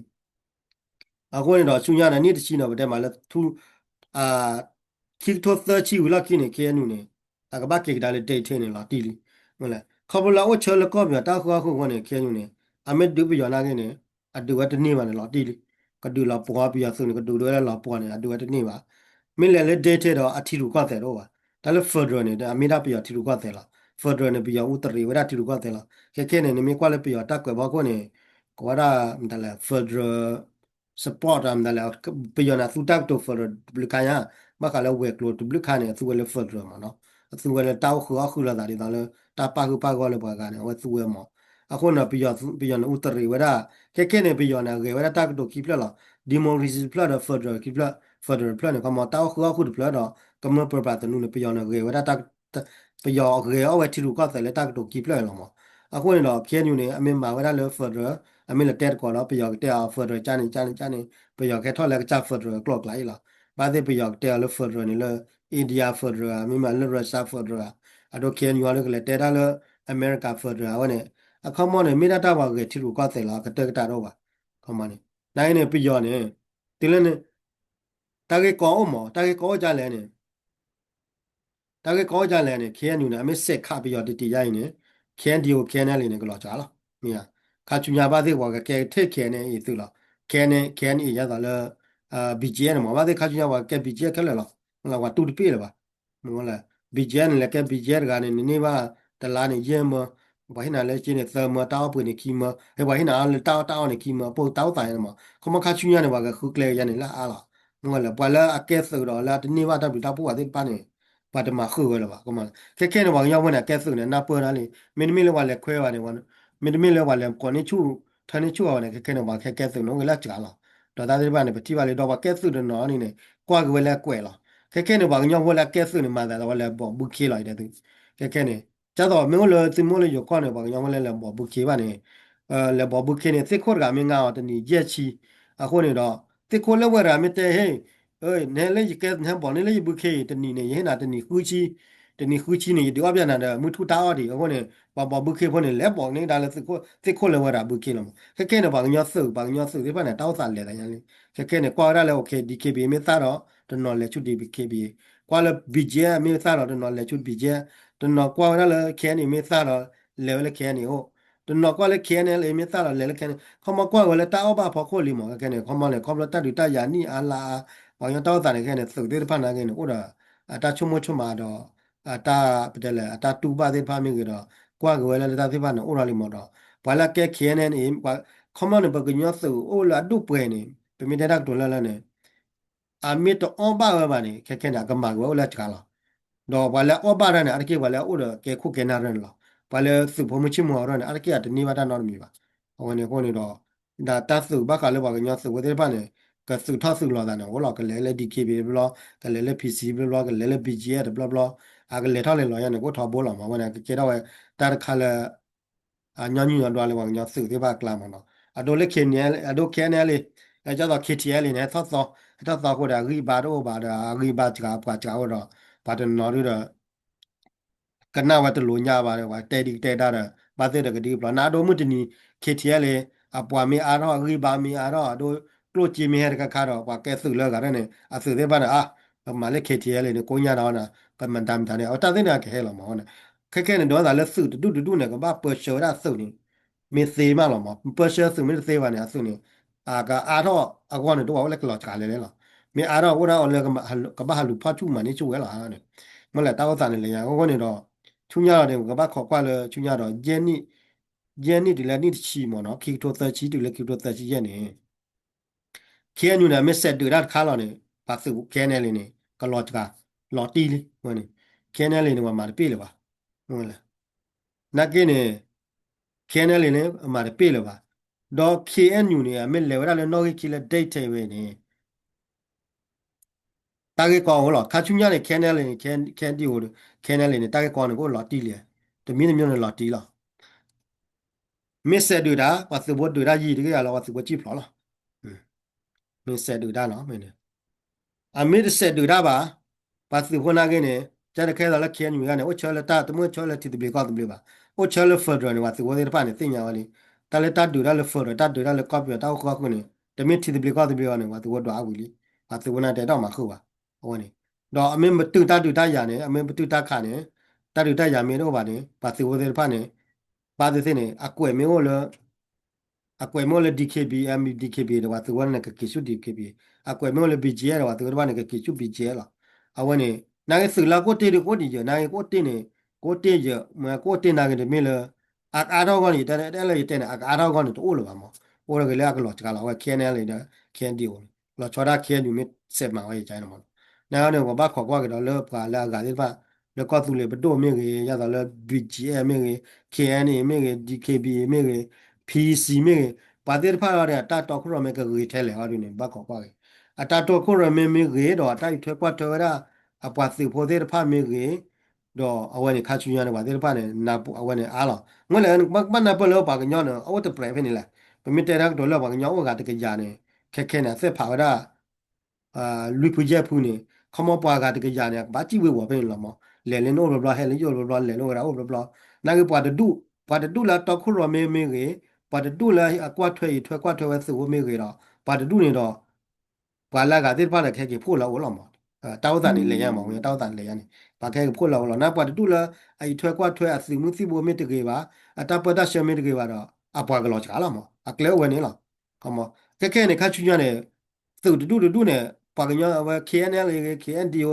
အခုနေတော့ချူညာနဲ့နေ့တချီတော့တဲ့မှာလဲသူအာခိထိုသချီဝလာကိနေခဲနူနေအကဘကေကဒါလေဒိတ်ထင်းနေလားတီလီမလဲခဘလာဝချလကောပြတာခွာခုခွနေခဲနူနေအမေဒုပယောနာကိနေအတူဝတ်တနေပါနေလားတီလီကဒူလာပွားပြဆုနေကဒူရဲလာပွားနေအတူဝတ်တနေပါမင်းလည်းလေဒိတ်ထဲတော့အထီလူကတဲ့တော့ပါဒါလည်းဖက်ဒရယ်နေတဲ့အမေဒါပြထီလူကတဲ့လားဖက်ဒရယ်နေပြဥတရီဝရထီလူကတဲ့လားခဲခဲနေနေမကွာလေပြတက်ကွယ်ဘောခွနေကွာဒါမတလဲ Federal support am dala piyona sutak to for duplicaya makala we klo duplicane su le for ma no su le taw khu la da ri da le ta pa khu pa go le ba ga ne we su we mo ako na piyona utari we da ke ne piyona ge we da ta to ki pla la democracy pla da for ki pla for pla ne ko mo taw khu pla da ko mo per pa nu ne piyona ge we da ta piyo ge o we ti lu ka se le ta to ki pla lo mo ako ne do ke nu ne a me ma we da le for အမေလည်းတက်ကောတော့ပြောက်တက်ဖတ်ရချာနေပြောက်ကဲထော်လည်းချဖတ်ရကလော့လိုက်လာဘာတဲ့ပြောက်တက်လည်းဖတ်ရနေလေအိန္ဒိယဖတ်ရအမေမလည်းရုရှားဖတ်ရအတော့ကန်ယူလည်းတက်တာလည်းအမေရိကဖတ်ရဝနဲ့အခမောနဲ့မိနာတာပါကတီလူကတဲ့လားကတက်တာတော့ပါခမနဲ့နိုင်နေပြောက်နေတင်းလည်းတာကေကောအောင်မတာကေကောကြလဲနေတာကေကောကြလဲနေခဲနူနေအမေဆက်ခပြောက်တီရိုင်းနေခဲဒီကိုခဲနေလေနေကလောကြာလားမီယာခါချူညာပါသေးဘောကကဲထိတ်ခဲနေဤသူလားခဲနေရတာလဲBGN မှာပါသေးခါချူညာပါကဲ BGN ခက်လဲလားဟလာကတူတပြေးလဲပါမဟုတ်လား BGN လည်းကဲ BGN ကနေနေပါတလားနေရဲမဘာဟိနာလဲချင်းနေသမတောက်ပွေနေခီမဟဲဘာဟိနာလဲတောက်နေခီမပို့တောက်တိုင်းမှာခမခါချူညာနေပါကခုကလဲရနေလားအားလားငါလည်းပွာလာအကဲဆိုတော့လာတနေပါတော့တောက်ပွားသေးပါနေပါတမခုဝဲလားပါကမခဲနေပါရောက်ဝင်ကဲဆိုနေနာပေါ်လာလေမင်းမီလည်းဝါလဲခွဲပါနေဝမင်းမီလည်းဝါလဲကိုနေချူထနေချူအောင်လည်းခဲနေပါခဲဆိုနော်ငါလာကြာလား တော့ဒါတွေပါနေပတိပါလေတော့ပါကဲစုတယ်နော်နေနေကွာကဝဲလဲကွဲလာခဲနေပါကညောဝဲလဲကဲစုနေမှာတော့လဲပေါ့ဘူးခေးလိုက်တဲ့သူခဲနေကြတော့မင်းလို့စမိုးလေရခွနဲ့ပါကညောဝဲလဲပေါ့ဘူးခေးပါနေလဲပေါ့ဘူးခေးနေစစ်ခွတ်ကမင်းငါတော့တနီရက်ချီအခုနေတော့စစ်ခွတ်လဲဝဲရမတဲ့ဟဲ့နဲလေကဲနဲပေါ့နဲလေဘူးခေးတနီနေရဲနာတနီခူချီတနီခူချီနေဒီအပြန်နာတယ်မထူတာအော်ဒီအခုနေပေါ့ဘူးခေးဖို့နေလဲပေါ့နေတာလဲစစ်ခွတ်လဲဝဲတာဘူးခေးလို့ခဲနေပါကညောစုပါကညောစုဒီပါနဲ့တောက်စားလဲတယ်ရန်လေးခဲနေကွာရလဲโอเคဒီ KB မေသားတော့တနော်လဲချူဒီ KB ကွာလဲ BJ မေသားတော့တနော်လဲချူ BJ တနော်ကွာရလဲခဲနေမေသားတော့လဲလဲခဲနေဟုတ်တနော်ကွာလဲခဲနေလဲမေသားတော့လဲလဲခဲနေခမကွာဝလဲတာအောပါဖို့ခိုလီမောခဲနေခမလဲခမလတတူတယာနီအလာဘာယတောက်တာနေခဲနေစုဒီဖာနာခဲနေဥဒါအတာချုံမချုံမာတော့အတာပတယ်လဲအတာတူပါသေးဖာမိကြတော့ကွာကဝလဲတာသေးဖာနော်ဥရာလီမောတော့ဘာလာကဲခဲနေနေခမနေပကညောစုအိုလာဒုပွဲနေပမီတက်တော်လာနေအမီတော့အဘဝပါနေခဲနာကမကွာလဲချကာလာတော့ဘာလဲအဘရနေအရကေဘာလဲဥဒကေခုကေနာရန်လာဘာလဲစုဘုံမချမောရနေအရကေတနေပါတာနော်မီပါဟိုနေကိုနေတော့ဒါတတ်စုဘခါလဲပါကညောစုဝတဲ့ပါနေကစုထဆုလာတာနော်ဟောလောကလဲလဲဒီကေဘီဘလောကလဲလဲ PC ဘလောကလဲလဲ BG ရဘလောဘလောအကလဲထောက်လဲလောရနေကိုထောက်ဘောလာမှာဝနေကေတော့တာခါလဲအညညညတော့လဲပါညောစုတဲ့ပါကလာမနော်အဒိုလက်ခေနေအဒိုခဲနေလေအကြတော့ KTL နေသောသောတော့ကိုဒါရီဘာတော့ဘာဒါရီဘာချာပါချာတော့ဘာတနော်ရကနဝတ်လိုညာပါတယ်ကွာတဲဒီတဲတာဘာတဲ့တကဒီပလနာဒိုမတနီ KTL လေအပွားမီအားတော့ရီဘာမီအားတော့ဒိုကလိုချီမီဟဲကခါတော့ကွာကဲစုလောကရနေအစုသေးပါနာမလေး KTL လေကိုညာတော့နာကမန်တမ်တန်နေအတာသိနေခဲလောမောနေခဲနေတော့ဒါလက်စုတူနေကဘာပရှောရစုနေမေသေးမလောမောပရှောစုမေသေးပါနေအစုနေကအားတော့အကောနေတော့လက်ကလောချာလေလေလောမေအားတော့ဟိုတော့လကဘာလူဖတ်ချူမနေချူဝဲလာနေမလဲတောက်တာနေလေရဟိုနေတော့ chung nhau thì các bác khó qua là chung nhau đó Jenny thì là nít chi mà nó khi tôi tới chi thì là khi tôi tới chi này khi anh là mới xét được ra khá là này bác sĩ khi này này cái lọt cả lọt đi đi mà này khi này này mà bị là ba là nãy cái này khi này này mà bị là ba đó khi anh này mới lấy ra là nói cái là date về này ta cái con của lọt khá chung nhau này khi này khi đi rồi khi này này ta cái con của lọt đi liền thì mình là lọt đi là mình sẽ đưa ra và sự vật đưa ra gì thì cái là và sự vật chip đó là mình sẽ đưa ra nó mình mình sẽ đưa ra và sự vật nào cái này cho nên cái là khi anh mình này cho là ta tôi muốn cho là thì bị có bị ba cho là phật rồi và sự vật này phải này tin nhau đi ta lấy ta đưa ra là phật rồi ta đưa ra là copy ta có cái này thì mình thì bị có bị này và sự vật đó đi và sự vật này để đó mà không à ôi này đó mình bắt tự ta giả này mình bắt tự ta khả này ta tự ta giả mình đâu bà này và sự vật này phải này ba thứ này à quên mình rồi akwai mole DKB ami DKB da watu wannan ka kishu DKB akwai mole BGL da watu wannan ka kishu BGL a wani na ga sula ko te ko di je na ga ko te ne ko te je ma ko te na ga de me le a ro ko ni da da le te na a ro ko ni to lo ba mo o lo ga le ka lo cha la wa kien ne le da kien di o lo cho da kien ni me se ma wa ye cha na mo na ne ko ba kho kwa ga do le ka la ga le ba le ko tu le ba do me ge ya da le BGL me ge kien ni me ge DKB me ge PC မေပါတဲ့ဖာရတာတော့ခရမေကဂေထဲလေဟာဒီနေဘကောကွာအတာတော့ခရမေမေဂေတော့တိုက်ထွဲကွာထွဲရအပွားစီဖို့တဲ့ဖာမေဂေတော့အဝဲနေခါချူရနေပါတဲ့ဖာနေနာပူအဝဲနေအားလောငွေလေမနာပလောပါကညောနော်အဝတ်တပရဖနေလားပမီတဲရက်တော့လောပါကညောဝကတကကြနေခဲနေဆက်ဖာရအာလူပူချက်ဖူးနေခမောပွားကတကကြနေဘာကြည့်ဝဝပဲလောမလဲလဲနိုးဘလဟဲလဲယောဘလလဲလို့ရအောဘလနာကပွားတူလာတော့ခရမေဂေပါတူလာအကွာထွဲကွာထွဲဝဲစုဝမေကြီးတော့ပါတူနေတော့ပါလာကတဲ့ပါလက်ခဲကြီးဖို့လာဝလောမတောက်တန်နေလေရမှာဝင်တောက်တန်လေရနေပါခဲဖို့လာဝလောနာပါတူလာအဲ့ထွဲကွာထွဲအစီမှုစီဘိုမေတကေပါအတပဒရှမေတကေပါတော့အပွားကလောချာလာမအကလဲဝဲနေလားကမခဲနေခါချူညနေစုတူနေပါကညဝဲ KNL KNDO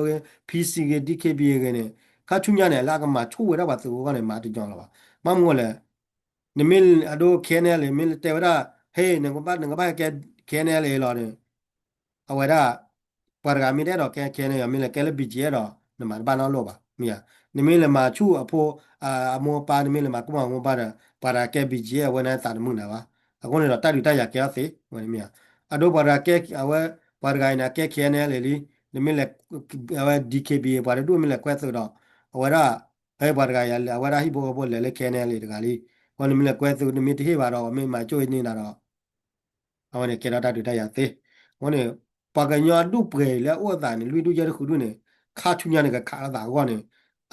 PC DKB ကနေခါချူညနေလာကမှာချိုးဝဲတော့ပါစုကနေမာတူကြောင်းလာပါမမောလဲနိမလအဒို KNL မီလတေဝရာဟေးငါဘာကဲ KNL လော်နေအဝရပါရဂါမီတဲ့တော့ကဲ KNL မီလကဲလဘီဂျီတော့နမဘာနော်လို့ပါမီယာနိမလမှာချူအဖိုအမောပါနိမလမှာကမမောပါပါရာကဲဘီဂျီဝနာတာမှုနာပါအခုနေတော့တိုက်ရကဲစေဝင်မီယာ ado para ke awe para ga ina ke kene le li le mi le awe DKB para do mi le kweto do awara ai para ga ya awara hi bo bo le kene le ga li ko mi le kweto ni mi ti ba do mi ma choi ni na do awone ke da du da ya te wone pa ga nya du pre le o da ni lui du je khu du ne kha chu nya ne ga kha da go ne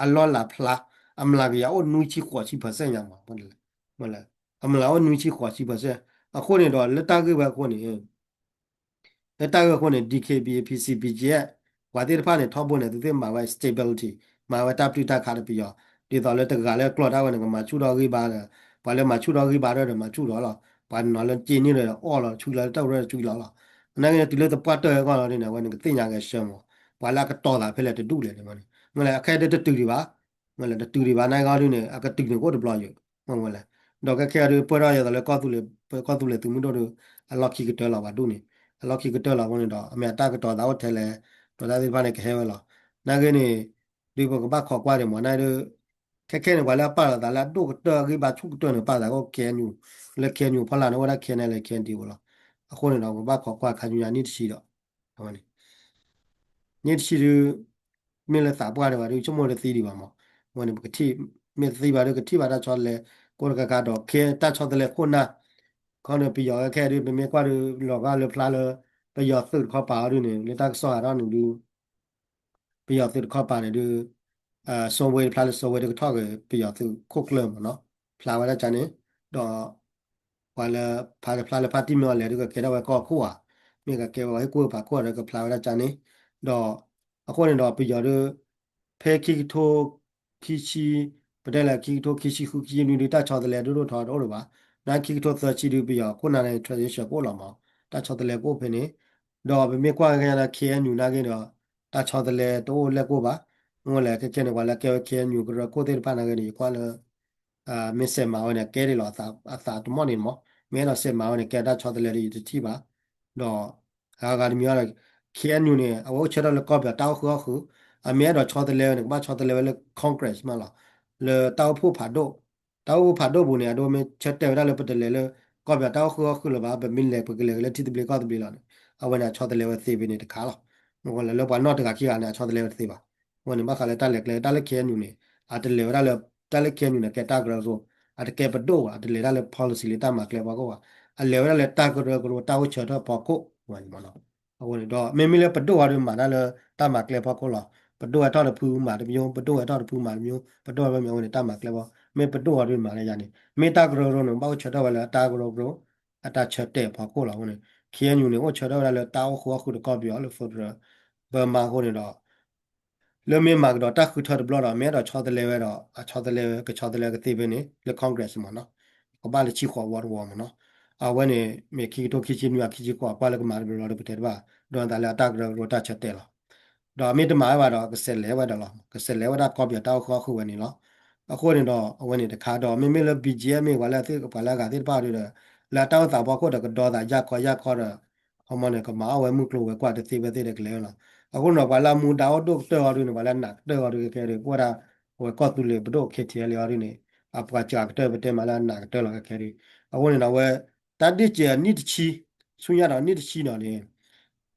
a lo la phla am la ga ya o nu chi ko chi percent ya ma bo le mo le am la o nu chi ko chi percent a ko ne do le ta ge ba ko ne แล้วตั้งก็คนเนี่ย DKB PCBG ว่าที่ผ่านเนี่ยท็อปบนเนี่ยตัวมาไว้ stability มาไว้ตับที่ตาขาดไปย่อดีต่อเลยแต่ก็เลยกลัวได้ว่าเนี่ยก็มาชูดอกกี่บาทเลยพอเลยมาชูดอกกี่บาทเลยมาชูดอกละพอนอนเลยจีนนี่เลยอ้อละชูเลยเต้าเลยชูแล้วละนั่นก็ตีเลยแต่ปัดเตอร์ก็เราเนี่ยวันนี้ก็ตีอย่างเงี้ยเชื่อมั้งพอแล้วก็ต่อละเพื่อเลยจะดูเลยมันเมื่อไรแค่ได้ตื่นดีวะเมื่อไรตื่นดีวะนายก็เนี่ยก็ตื่นเนี่ยก็จะปล่อยอยู่เมื่อไรดอกแค่ดูเปิดอะไรอย่างเงี้ยก็ตุเลยถึงมันโดนล็อกขี้ก็เจอเราว่าดูเนี่ย ล็อกขี้ก็เจอเราคนนี้ดอกอเมริกาก็ต่อดาวเทเลตัวได้ที่บ้านในแค่เวลานั่นก็นี่ดีกว่าบ้าขอกว่าเดี๋ยวหมอนั่นดูแค่เนี่ยว่าแล้วป้าแต่ละดูก็เจอกี่บาทชุกตัวหนึ่งป้าแต่ก็แค่อยู่เลยแค่อยู่เพราะเราเนี่ยว่าแค่เนี่ยเลยแค่ดีกว่าเราคนนี้เราก็บ้าขอกว่าขยุญานี่ทีดอกทำไมนี่ทีดูมีเลยสาบว่าเดี๋ยวว่าดูชั่วโมงละสี่ดีกว่ามั้งวันนี้ก็ที่มีสี่บาทก็ที่บาทชอตเลยคนก็การดอกแค่ตาชอตเลยคนน่ะเขาเนี่ยไปยอแค่ดูเป็นเมียกว่าดูหลอกว่าเลยพลาเลย ไปหยอดสูตรเข้าป่าด้วยเนี่ยเลยตั้งสอนเราหนึ่งดูไปหยอดสูตรเข้าป่าเนี่ยดูโซเวพลาโซเวเด็กทอกเลยไปหยอดสูตรคุกเริ่มเนาะพลาไว้แล้วจานนี้ดอกวันละพลาพาที่มีอะไรดูก็เกิดเอาไว้ก็ขั้วมีก็เก็บไว้กู้ป่าขั้วแล้วก็พลาไว้แล้วจานนี้ดอกเอาคนเนี่ยดอกไปหยอดดูเพคิโทคิชิประเดี๋ยวละคิโทคิชิคุคินูดิตาชอตเลยดูทอดหรือวะนั่นคิโทสัชิดูไปหยอดคนนั้นใน transition ก็หล่อมาตาชอตเลยก็เป็นนี้ တော့ဗမေကွာကရခဲညူနာကေတော့တာချောတလေတိုးလက်ကိုပါငိုလေကကျနေကွာလက်ခဲညူကရကိုတဲ့ပါနာကေဒီကွာလမစ်စမောင်းနဲ့ကဲရီလောအသာတမော်နေမောမဲတော့စမောင်းနဲ့ကဲတာချောတလေဒီတီပါတော့ဟာကဒီမျိုးခဲညူနေအဝချရလကောပြတောက်ခေါ်ခုအမဲတော့ချောတလေနဲ့ဘာချောတလေလေကွန်ကရစ်မလားလေတောက်ဖို့ဖာတော့တောက်ဖို့ဖာတော့ဘူးနေတော့မဲချက်တယ်ရလေပတလေလေကောပြတောက်ခေါ်ခုလဘာဘမင်းလေပကလေလေတီတပလေကောတပလေလာအဝနာချောတလေဝသေပြီးနေတခါလားငိုလေလောပါတော့တကခိရနေချောတလေဝသေပါဝင်မခါလေတက်လက်လေတက်လက်ခဲညူနေအတလေရလေတက်လက်ခဲညူနေကဲတာကရဆိုအတကဲပတော့အတလေရလေ policy လေတာမကလေပါကောအလေရလေတာကရကရတာဝချတော့ပေါ့ကိုဝင်မနော်အဝင်တော့မင်းမီလေပတော့ရမှာလေတာမကလေပါကောလားပတော့တော့ဖူးမှာတမျိုးပတော့တော့ဖူးမှာမျိုးပတော့ပဲမျိုးနေတာမကလေပါမင်းပတော့ရမှာလေရနေမင်းတာကရရောနော်ပေါ့ချတော့လေတာကရကရအတချက်တဲ့ပေါ့ကိုလားဝင်ခေညူနေဟိုချတော့လေတာဝခေါ်ခုတကောပြောလို့ဆိုတော့ဘယ်မှာကိုနေတော့ le me mag do ta khu thor blo do me do chodle we do a chodle ke chodle ke tibe ni le congress mo no ko ba le chi kho war wo mo no a we ne me ki to ki chi mi a ki chi ko pa le ko ma blo do te ba do ta le ta gro ro ta chet te lo do me de ma ba do ke se le wa do lo ke se le wa da ko bya ta kho khu we ni lo a kho ni do we ni de kha do me le bgm me wa la te ko la ga te ba do la ta ta ba ko do do da ya kho do ဟောမနဲ့ကမာဝဲမှုကလိုပဲကွာတသေးပဲသေးတယ်ကလေးလားအခုတော့ဘာလာမူတာတော့တော်ရင်းဘာလာနက်တော်ရင်းကဲရကွာဟိုကောတူလေဘဒိုခေတီရရင်းနေအပကကြာတဲ့ဘတဲ့မလာနာတော်လာခဲရီအခုနေတော့ဝဲတတိကျနိတချီဆွရတော့နိတချီတော့နေ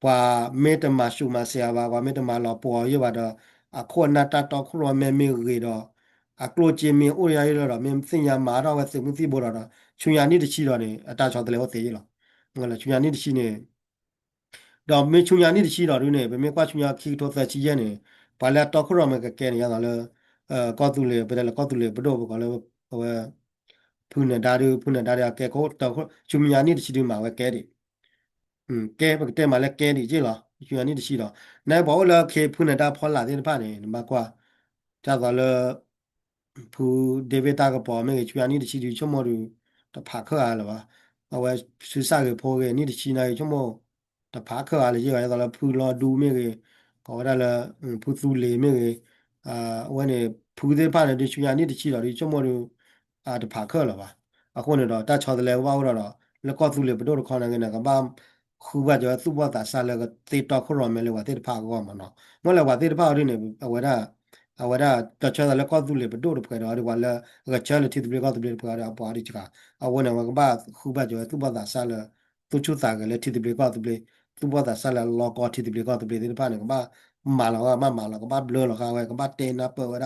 ပွာမေတ္တမရှုမဆရာပါကွာမေတ္တမလောပေါ်ရပါတော့အခုနာတတော်ခရောမဲမေရီတော့အကလိုချီမီအိုရရတော့မင်းစင်ရမာတော့ဝဲစမှုစီဘောတော့ချွန်ရနိတချီတော့နေအတာချောတယ်လို့သေးရလားငါလည်းချွန်ရနိတချီနေတော့မေချူညာနေတရှိတော်ရင်းနေဗမေကွာချူညာခီတော့သက်ချီရဲ့နေဘာလဲတော့ခရမကကဲနေရတာလဲကောတူလေဘယ်လဲကောတူလေဘဒိုဘကလဲဟိုဖုန်ဒါရကဲကိုတော့ချူညာနေတရှိဒီမှာဝဲကဲဒီကဲဘကတဲ့မှာလဲကဲဒီကြည့်လားချူညာနေတရှိတော့နိုင်ဘောလဲခေဖုန်ဒါဖော်လာတဲ့ပါနေမှာကွာကြတော့လဲဖူဒေဗတာကပေါ်မေချူညာနေတရှိဒီချမော်တူတဖာခါလာပါအဝဲဆူစာကဖော်ကနေတရှိနေချမော်တဖာခါလေရရတော့ဖူလော်ဒူမေကေကောရလာဖူသူလေမေကေအာဝဲနေဖူသေးပါနေတချူညာနေတရှိတော့ဒီချမော်တူတဖာခါလာပါအခုနေတော့တချော်တယ်လေဝါတော့လကောသူလေဘဒိုခေါ်နေကနေကဘာခုဘကြောသူဘတာဆာလကတေတော့ခရောမဲလေဝတေတဖာကောမနော်မလဲဝတေတဖာရင်းနေအဝရတချော်တယ်လကောသူလေဘဒိုဖခဲတော့ဒီဝါလာကချာလတီတဘကောတဘဖွာရပွားဒီချာအဝနေဝကဘာခုဘကြောသူဘတာဆာလသူ သူချူတာကလည်းတီတီပလီကောတီပလီသူဘောတာဆလာလောကောတီတီပလီကောတီပလီဒီပါနေကဘာမာလောကမာလောကဘာဘလလောကဝဲကဘာတေနာပေါ်ဝဲ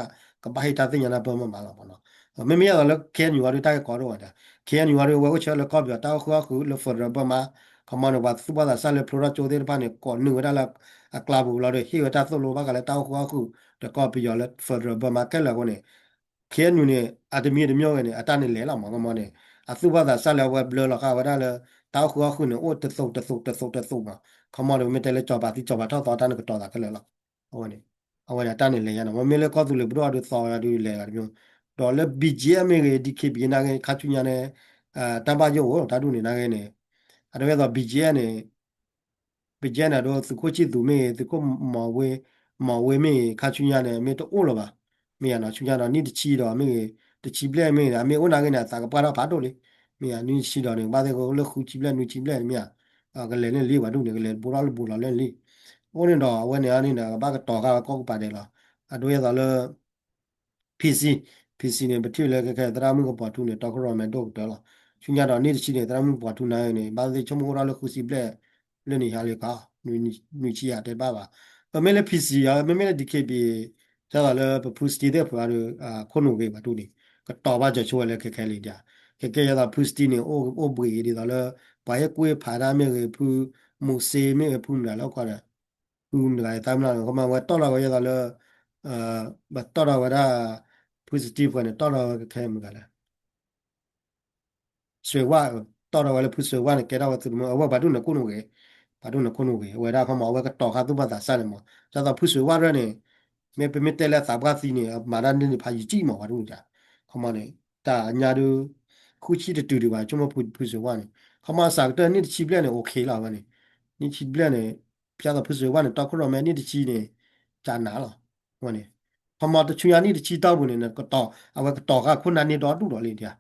ကဘာဟိတာတင်ညာနာပေါ်မာလောပေါ့နော်မေရတော့ခဲညူရီတိုက်ကောတော့တာခဲညူရီဝဲကိုချေလကောပြတာခွာခုလဖော်ရပမာကမနဘာသူဘောတာဆလာဖလိုရာချိုဒီပါနေကောနူရလာကလဘူလာရဟိဝတာသလိုဘာကလည်းတောက်ခွာခုတကောပြရလက်ဖော်ရပမာကဲလာကိုနေခဲညူနေအတမီတမျိုးကနေအတနဲ့လဲလာမှာကမနေအသူဘာသာဆလာဝဲဘလလောကဝဲတာလေတောက်ခွာခုနေအိုတဆုပ်မှာခမလို့မတဲလဲကြောပါတိကြောပါထောက်တော်တန်းကတော့တာကလေးလားဟိုနေဟိုနေတန်းနေလေရနော်မမေလဲကောသူလေဘရောတို့သော်ရတို့လေကမျိုးတော့လဲ BGM ရဲ့ဒီခေပြနာကခါချူညာနေတမ်ပါကျို့ဓာတုနေနာကနေအဲ့တော့ BGM နဲ့ BGM တော့သူကိုချစ်သူမေသူကိုမော်ဝေမေခါချူညာနေမေတော့အိုလပါမေရနော်ချူညာတော့နိတချီတော့မေတချီပလဲမေအမေအိုနာကနေသာကပါတော့ဘာတော့လေမေကနိချီတော့နေဘာတဲ့ကိုလခုချီပလဲနူချီပလဲမေကလည်းနဲ့လေးပါတို့နေကလည်းဘူလာလဲလေးဟိုနေတော့ဝဲနေအနေနဲ့ဘာကတော့ကောက်ပါတယ်လားအတို့ရတော့လဲ PC PC နေပတိလဲခဲတရာမှုကပတ်ထုနေတော့ကတော့မယ်တော့တယ်လားရှင်ကြတော့နေ့ရှိနေတရာမှုပတ်ထုနိုင်နေဘာသိချမရလဲခုစီပလက်လဲနေရလေကနွေချီရတယ်ပါအမေလဲ PC ရမေမေလဲ DKB ကျတော့လဲပူစတီတဲ့ဖွာရခုနုကေပါတူနေကတော့ဘာကြချိုးလဲခဲလေးကြခဲရတာပူစတီနေအိုဘွေဒီတော့လဲဘာရဲ့ကိုယ်ဖာရမေဖူမူစေမေဖူလာတော့ခေါ်တယ်ဖူလာတမ်းလာကမှဝတ်တော့လာရတာလဲဘတ်တော့ရတာ positive ကနေတော့ခဲမှာကလည်းဆွေဝါတော့ဝဲလေဖူဆွေဝါနေကြတော့သူမအဝဘာဒုနကုနုကေဘာဒုနကုနုကေဝဲဒါခမအဝဲကတော့ခါသူဘာသာဆတယ်မကျတော့ဖူဆွေဝါရနေမေပမီတဲလာသဘာစီနေမာရန်နေဖာကြီးကြည့်မှာဘာလို့ကြခမနေတာညာတို့ခုချီတူပါကျွန်မဖူဆွေဝါနေခမစားတဲ့နေ့ချီပလက်နေโอเคလာပါနေနေ့ချီပလက်နေပြတော့ဖူဆွေဝါနေတော့ခရမဲနေ့ချီနေဂျာနာလားဟောနေခမတချူယာနေ့ချီတောက်ဘူးနေကတော့အဝဲကတော့ကခုနနေတော့တူတော်လေးတရား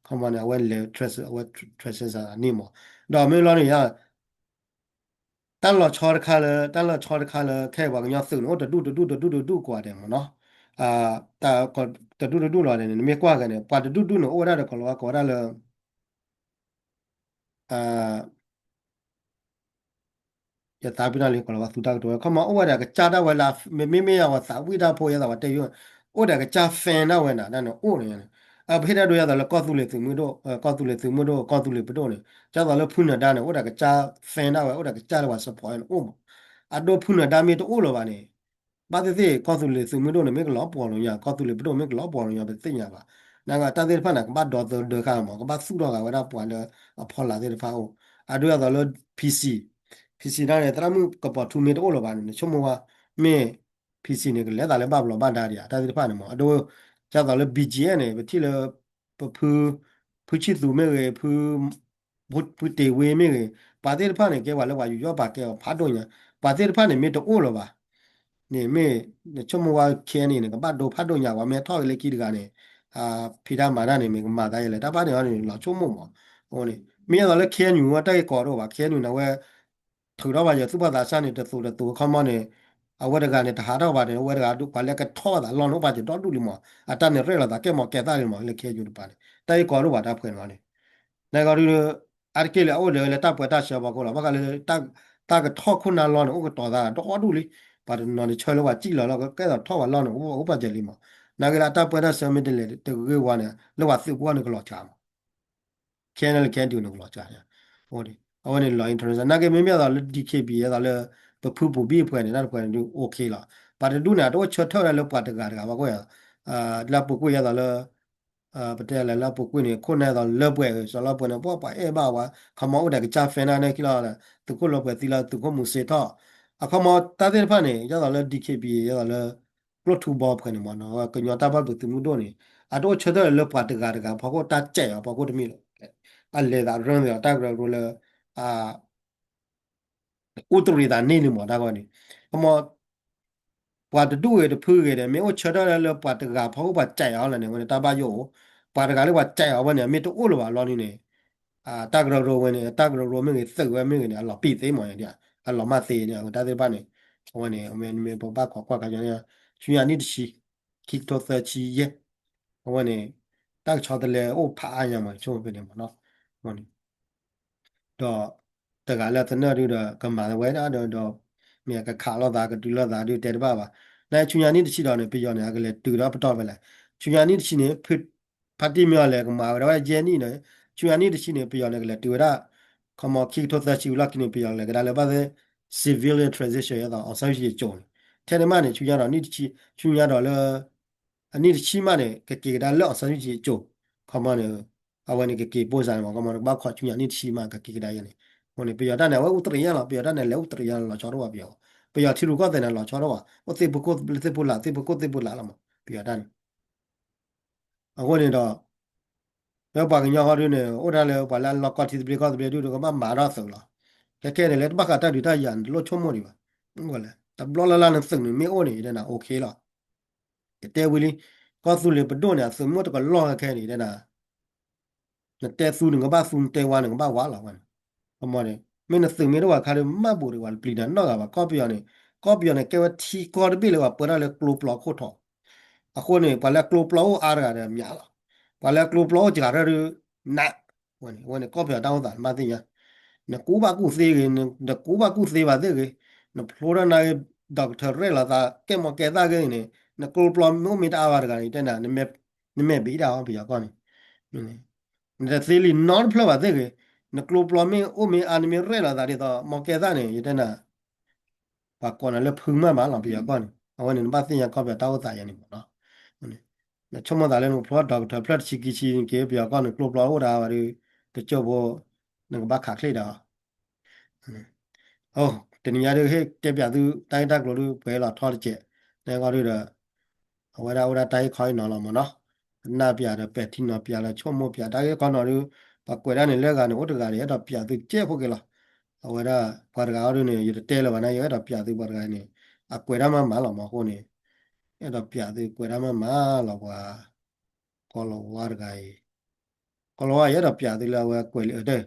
ခမနေအဝဲလေ stress အဝဲ stress စာနေမတော့မင်းလောနေရတန်လောချော်တခါလဲခဲပါကညဆုလို့တူกว่าတယ်မနော်အာတာကတူလာတယ်နေမကွာကနေပါတူနော်ဩရတဲ့ကောကောရလဲအာยตาปินาลีกอลวาสุตากตัวขมาโอวดากจาดาเวลาเมยาวาสาวิดาโพยาตาวาเตยโอดากจาเฟนนาเวนะนั่นโอเนี่ยเพดาโดยาตาลกอตุเลตุมุโดกอตุเลตุมุโดกอตุเลปโดเนี่ยจาตาลพุนดาเนี่ยโอดากจาเฟนนาเวโอดากจาลวาสปอยโอมอโดพุนดาเมโตโอโลบาเนี่ยบาเตเตกอตุเลตุมุโดเนี่ยเมกลอปอลงยากอตุเลปโดเมกลอปอลงยาเปติญาบานางตาเตฟานะกบาดอเดคามกบาสุดอกะวะดาปอนเดอพอลาเตฟาโออโดยาตาล PC PC နာနဲ့တရမှုကပထူမေတော့လောပါနေချုံမဝမေ PC နေကလဲတာလဲပါဘလောပါဒါရီဒါဒီဖာနေမအတော့ကျတော့လဲ BGN နေပတိလဲပဖူဖူချီသူမေဖူဖူတေဝေမေပါတဲ့ဖာနေကဲဝါလဲဝါယူရောပါကဲဖာတော့ညာပါတဲ့ဖာနေမေတော့လောပါနေမေချုံမဝခဲနေကပတ်တော့ဖတ်တော့ညာဝါမေထောက်လေကီတကနေအာဖိဒါမာနာနေမေမာသားရလဲတပါနေရောနေလာချုံမမောဟိုနေမင်းကတော့လဲခဲညူကတိုက်ကော်တော့ပါခဲညူနဝဲထူတော့ပါရသူ့ဘာသာစနေတဲ့တူခမနေအဝရကနေတဟာတော့ပါတယ်ဝရကဒုပါလက်ကထောတာလောင်းတော့ပါကြတော့တူလီမအတနဲ့ရဲလာတာကဲမကဲတာလီမလက်ခဲကျူပါလေတိုက်ကော်တော့ပါတာဖွင့်ပါလေနေကော်ရီအာကေလေအိုလေလေတပ်ပွက်တာရှာပါကောလာဘာကလေတပ်ကထောခုနာလောင်းတော့တော်တာတော့တူလီပါတယ်နော်ချောလောကကြည်လောကကဲတော့ထောပါလောင်းတော့ဥပကြလီမနာကလာတပ်ပွက်တာဆမစ်တယ်လေတကွေးဝါနေလောကစစ်ပွားနေကလောချာchannel can do no lo cha ya odi awani lo interest na ke me me da DKB ya da le phu phu bi phwe ne na phwe ne okay la ba de du na to chho tho la lo pa ta ga ba ko ya la pu ku ya da le ba de la pu ku ne ko na da le pwe so la pwe ne po pa e ba wa kha mo da ke cha fan na ne ki la tu ko lo pwe ti la tu ko mu se tho a kha mo ta de pha ne ya da le DKB ya da le plot to bob ခနေမနော်ကညတာဘတ်သူမှုတော့နေအတော့ချတဲ့လောပါတကာတကာဘာကိုတတ်ကြရဘာကိုတမီလို့အလေသာရင်းရတာကရလို့အာဥတရီတာနေနေမတာကောနေအမောပွာတတူရတဖူးရတယ်မေချတဲ့လောပါတကာဘာကိုပါကြက်အောင်လည်းနေဝင်တာပါယောပါတကာလေးပါကြက်အောင်ပဲနေမေတူလို့ပါလောနေနေတာကရရောဝင်နေတာကရရောမင်းစက်ဝဲမင်းနေအလောပိသေးမော်ရတဲ့အလောမသေးနေဒါသေးပါနေဝင်နေမေပပကွာကကြနေchuyên nhà nít chi khi tôi phải chi yeวันนี้ตั้งชอตเลยโอ้พาอย่างมาช่วยไปเนี่ยมันเนาะวันนี้ก็ แต่กาแล้วตอนนั้นดูดก็มาไว้ได้ดอเมียก็ขาเราตาก็ดูเราตาดูแต่บ้าในชุนยานี่ที่เราเนี่ยไปย้อนเนี่ยก็เลยดูเราไปต่อไปเลยชุนยานี่ที่เนี่ยพิดพัดที่มีอะไรก็มาเราไอ้เจนี่เนี่ยชุนยานี่ที่เนี่ยไปย้อนเนี่ยก็เลยดูเราเขามาคิดทศชิวลักนี่ไปย้อนเลยก็ได้เลยว่า civilian transition 要到อสังชีจงแทนมาเนี่ยชุนยาเรานี่ที่ชุนยาเราเลยอันนี้ที่มาเนี่ยก็เกี่ยวกับเรื่องอสังชีจงเขามาเนี่ยเอาไว้เนี่ยก็เกี่ยวกับโบราณมาเขามาบ้าขอชุนยานี่ที่มาก็เกี่ยวกับอย่างนี้ ဟိုနေပြရတဲ့နဲ့ဝဥတရိယလာပြရတဲ့နဲ့လေဥတရိယလာချောတော့ပြောပြရထီလူကတဲ့နဲ့လာချောတော့ဝသိပုကုသိပုလာသိပုကုသိပုလာလာမပြရတဲ့အခုနေတော့ဘယ်ပါကညောဟာရနေဥဒါလေဘာလာလောကတိပြကတဲ့ပြတူကမမာရဆောလာကဲလေဘကတာဒီတရန်လို့ချုံမနေပါဟုတ်လေတဘလလာနဲ့စနေမေအိုနေတဲ့နာโอเคလားတဲဝီလီကောသူလေပဒုံနဲ့စမတ်ကလောခဲနေတဲ့နာတဲသူငါဘာသူတဲဝါငါဘာဝါလာဝန် အမော်နေမင်းစင်မီတော့ခါရမတ်ဘူရီဝါပလီဒန်တော့ကပါကောပီယောနေကဲဝတီကော်ဒဘီလေဝပရလေကလုပလောက်ခိုထောအခုနေပလက်ကလုပလောက်အားရတယ်မြာလာပလက်ကလုပလောက်ကြာရနတ်ဝင်ကောပီယောတောင်းတာမသိညာနကူဘာကူသေးကနကူဘာကူသေးပါသေးကနဖလိုရနာဒေါက်တာရဲလာတာကဲမကဲတာကနေနကလုပလောက်မျိုးမီတာအားရကနေတဲ့နာနမဲဘီတာအောင်ပြရကောနေနေသေးလီနော်ဖလောက်ပါသေးက na kloplomi o me anime rela da da mo ke da ne yetena pa kona le phuma ma la pia kon awan ne ba tin ya ko pia ta ta ya ni mo no na chomo da le no pro doctor plat chi ki chi ke pia kon ne kloplo o da ba ri te cho bo ne ba kha khle da oh တနည်းအားဖြင့်တက်ပြသူတိုင်းတက်လို့ပဲလာထော်တဲ့နေကောရဝရတိုင်းခိုင်းနော်လာမနော်နာပြတဲ့ပက်တီနော်ပြလာချုံမပြတာကောနော်ပကွေရနေလက်ကနေဥတကာရတော့ပြသူကျဲဖို့ကလားအဝရပါရကာရနေရတဲလဘာနေရတော့ပြသူပါရကနေအကွေရမမလာမဟုတ်နေအဲ့တော့ပြသူကွေရမမလာကွာကောလောဝရကာကောလောရတော့ပြသူလာဝကွေလေတဲ့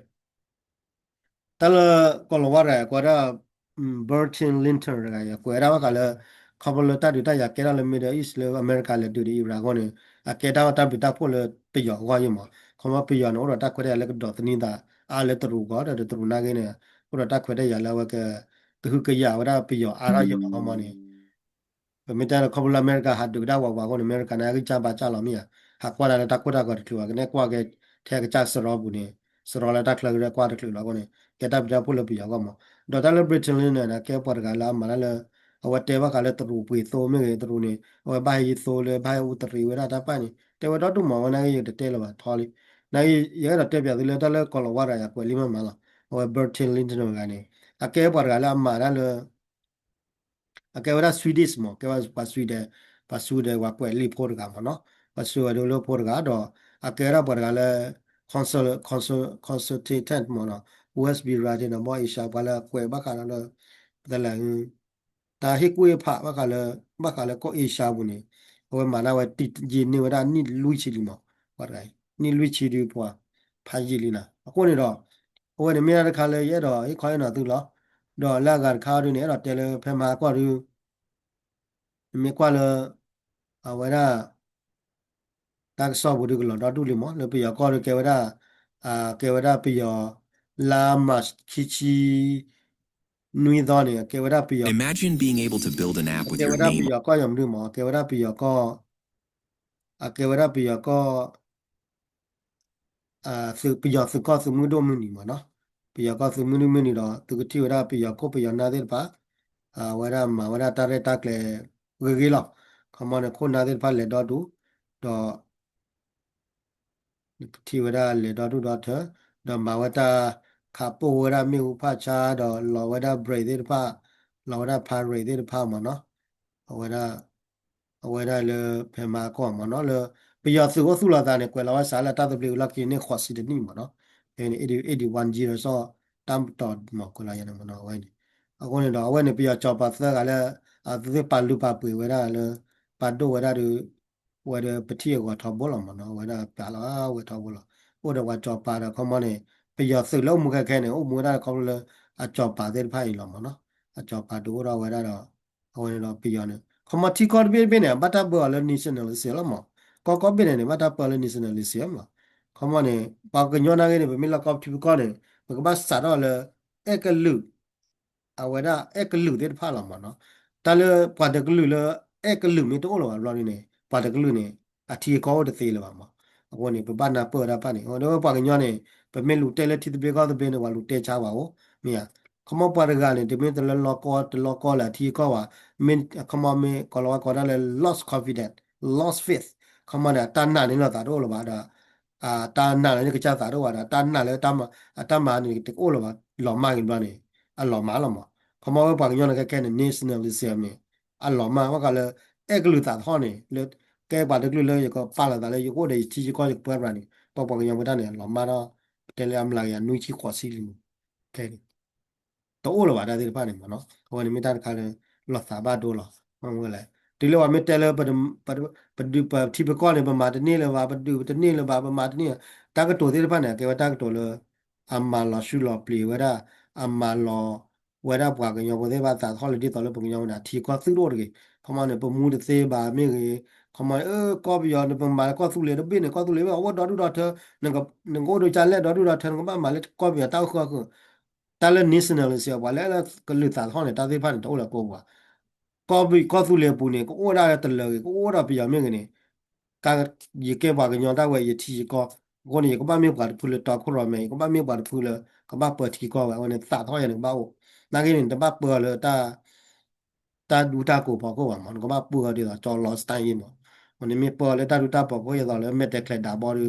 tala kolowara kwara Burton Linton ya kwara kala khabal ta dita ya kera le Middle East le America le duri ibra gone akeda ta bita pole pe yo wa yimo khoma pe yo no ta kwara le do tni da a le tru go da tru na ge ne ko ta kwara ya la wa ke tu ke ya wa pe yo ara yo ma ma ni mi ta khabal America ha du da wa gone America na ge cha ba cha la mi ya ha kwara le ta kwara go tu wa ne kwa ge the ke cha sro bu ni sro la ta khla ge kwa ta khla la gone ကတပ်ကြဖို့လို့ပြရကောမှာဒေါ်တာလည်း Britain လင်းနဲ့ကဲပေါ်ကလာမလာလဲအဝတဲဘကလည်းတူပွေသိုးမြေတူနေအဝဘိုင်သိုးလေဘိုင်ဦးတရီဝရတာပန်တဲဝတော့တူမဝနာရတဲ့တဲလပါထော်လီနိုင်ရတဲ့တက်ပြတယ်လည်းတလည်းကောလဝရရကွယ်လီမမလာအဝ Britain လင်းတဲ့ကနေအကဲပေါ်ကလာမလာလဲအကဲဝရ Swedish မကဲဝပါဆွီဒင်ပါဆူဒဲဝကွယ်လီပေါ်ကမှာနော်ပါဆူဒဲလိုပေါ်ကတော့အကဲရပေါ်ကလည်း consultant မနော် USB radio นะมออีชาบาละกวยบะกาละตะละตาฮิกวยพะบะกาละก็เอชาบุนี่โอมานะวะติจีนี่วะนี่ลุยชิลิมอว่าไรนี่ลุยชิลิปัวพายิลินะအခုနေတော့ဟိုကနေမြန်တခါလေရတော့ဟိခေါင်းတော့သူလောတော့လာကခါရနေတော့တယ်လေဖမှာကွာရမြေကွာလအဝရတာကဆောဘူးဒီကလောတော့တူလီမောလေပြရကောရကေဝရကေဝရပြရလာမတ်ခီချီ nui do ne ke wada pi yo Imagine being able to build an app with ke your wada pi name yo ko yom du mo ke wada pi yo ko ke wada pi yo ko su pi yo su ko su mu do mu ni mo no pi yo ko su mu ni do tu ti wada pi yo ko pi yo na de pa wada ma wada ta re ta kle we ge lo kamo ne ko na de pa le do du do ti wada le do du do the do ma wada ခါပိုဝရမြေဥဖချာတော့လောဝဒဘရိဒေဖာလောဝဒဖာရိဒေဖာမနော်အဝဒလေဖေမာကောမနော်လေပယစုကိုစုလာတာနဲ့ကွယ်လောဆာလာတတ်ပလီလကင်းနေခေါ်စီဒနီမနော်81 so တမ်တော်မကိုလာရနမနော်ဝိုင်းအခုနေတော့အဝဲနေပယချောပါသက်ကလည်းသူပါလူပါပွေဝရလေပါဒိုဝရရဝရပတိယောထောဘောလမနော်ဝရပါလာဝထောဘောလဟိုတော့ဝချောပါတော့ခမနေပယစုလုံးမခက်ခဲနေဥမူရခေါလေအချောပါတဲ့ဖိုင်လောမနော်အချောပါဒိုရဝရတော့အဝဲတော့ပယနေခမတီကော့ဘေဘေနေဘတာဘောလနီရှနယ်စီလမကောကောဘေနေဘတာဘောလနီရှနယ်စီမခမနေပါကညောနာကနေဘမီလကောပ်တီကောနေဘကဘတ်စာတော့လေ ekelu awada ekelu de phala ma no tale padakelu le ekelu mi to lo lo ni ne padakelu ne ati ko de te le ba ma ako ni ba na pa da pa ni o do pa ga nyo ne ba me lu te le ti be ko de be ne wa lu te cha ba o mi ya komo pa ga ne de me de lo ko la ti ko wa min komo me ko lo ko da le lost confidence lost faith komo da ta na ni lo ta do lo ba da ta na le ni ka cha ta do wa da ta na le ta ma ni te ko lo ba lo ma gi ba ni a lo ma lo ma เขามาว่าปากย้อนแค่แค่เนี่ย nationalism เนี่ยอันหล่อมากว่ากันเลยเอกลุตาท่อเนี่ยเลยแกบาดกลุเลยก็ป้าละแต่เลยอยู่ก็ได้ที่ก็อยู่เปิดมาเนี่ยปอกปากย้อนไม่ได้เนี่ยหล่อมากเนาะแต่เลยอำลาอย่างนุ่ยชี้ขวาซีลิมแค่นี้ตัวโอ้ละว่าได้ที่ป้าเนี่ยมั้งเนาะเขาวันนี้ไม่ได้การหลอดสาบาดูหรอกมันว่าอะไรทีเรียกว่าไม่แต่เลยปัดดูปัดที่ไปก้อนเนี่ยประมาณนี้เลยว่าปัดดูปัดนี้เลยว่าประมาณนี้ตั้งก็ตัวที่ป้าเนี่ยแกว่าตั้งก็ตัวเลยอามาลอชูลอปลีว่าได้อามาลอ ဝဲရပွားကညောဘောသေးဘာသာခေါ်လေဒီတော်လေပုံညောနာထီကောသူတို့တကေခမနဲ့ပမှုတဲ့သေးပါမြေကြီးခမကောဘီယောနပမာကောသူလေတော့ဘင်းကောသူလေဘောတော်တူတော်ထနငငိုတို့ချလက်တော်တူတော်ထငမမလက်ကောဘီယောတောက်ခေါ်ကတလည်း national စီဘာလဲကလူတာခေါ်နေတာသေးဖာနေတော့လာကိုကွာကောသူလေပူနေကိုအိုရာတလေကိုအိုရာပြရမြေကြီးကာရေကဲပါကညောတာဝဲရထီကောကိုနေကဘာမြေပါဖူလေတော်ခေါ်ရမယ်ကဘာမြေပါဖူလေကဘာပတ်တီကောဝဲဝနေတာထောရနေဘာနာကိနေတပတ်ပေါ်လေတာဒူတာကိုပေါ့ကိုပါမန်ကမပူရတဲ့တော့လောစတိုင်းရင်ပေါ့ဟိုနေမပေါ်လေတာဒူတာပေါ့ကိုရတော့လေမက်တက်ခလက်တာပေါ်လူ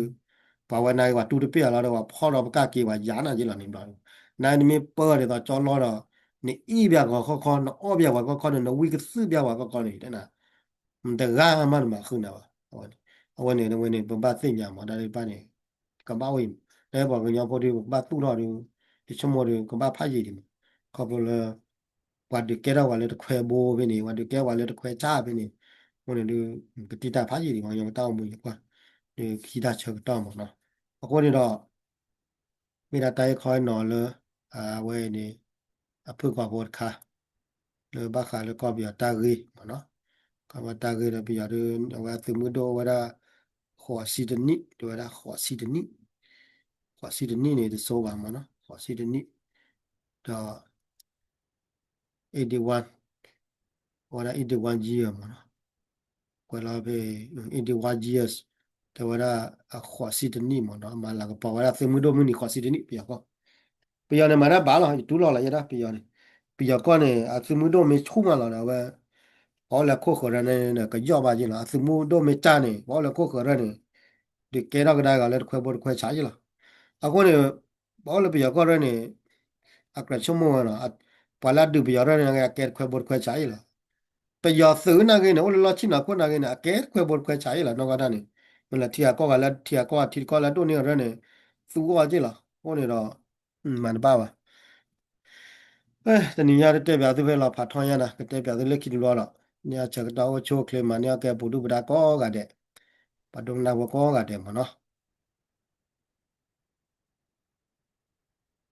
ဘာဝနိုင်ကတူတပြရလာတော့ဖော်တော့ကကေပါယာနာကြီးလာနေပါဘူးနိုင်နေမပေါ်တဲ့တော့လောတော့နေဤပြကောခေါအောပြကောခေါနေဝီကစပြကောခေါနေတဲ့နာတကားမှမခုနာပါဟောအဝနေပပသိညာမှာဒါလေးပါနေကပောက်ရင်လဲပေါ်ကညောပေါ်ဒီပတူတော့ဒီချမောဒီကပဖားရည်ဒီခေါ်ပေါ်လေ วัดเดกแกเราว่าเลยตะแควโบไปนี่วัดเดกแกว่าเลยตะแควจ้าไปนี่มันเนี่ยดูกติตาพายีดีมันยังต้ามือกว่านี่กีตาเชิงต้อมเนาะพอคนนี้ดอกมีดาไตคอยนอนเลยเว้ยนี่เพื่อกว่าโพดค่ะเลยบ้าขาเลยก็เบียตากีเนาะก็ว่าตากีแล้วเบียเดินเอาว่าตึมือโดว่าได้หัวซีดนี่ดูว่าได้หัวซีดนี่หัวซีดนี่เนี่ยจะโซบามันเนาะหัวซีดนี่ดอก81ว่าได้81 year มันเนาะ quella be in the wages te wara a khwasi de ni mo no ma la pa wara se mu do mu ni khwasi de ni pi ko pi yo ne ma na ba lo tu lo la ya da pi yo ne pi yo ko ne a se mu do me chu ma la da ba ho la kho kho ra ne ne ka yo ba ji la se mu do me cha ne ho la kho kho ra ne de ke ra ga da ga le khwe bo khwe cha ji la a ko ne ho la pi yo ko ra ne a kra chu mo na pa la du pi yo ra ne ga ke khwe bo khwe cha ji la ไปยอซื้อนาเกเนี่ยโอ้เราชินาคนนาเกเนี่ยแกควยบดควยใช้ละน้องก็ได้นี่มันละเทียก็กันละเทียก็ทีก็ละตัวนี้เรื่องเนี่ยสู้ก็จีละโอ้เนี่ยเรามันบ้าวะเอ้ยแต่นี่ยาได้แต่แบบที่เราผัดทอยนะก็แต่แบบที่เล็กคิดรู้ละเนี่ยเชิงดาวโชว์เคลมมาเนี่ยแกปูดูบดาก็กันเด็ปะดงนาก็กันเด็มันเนาะ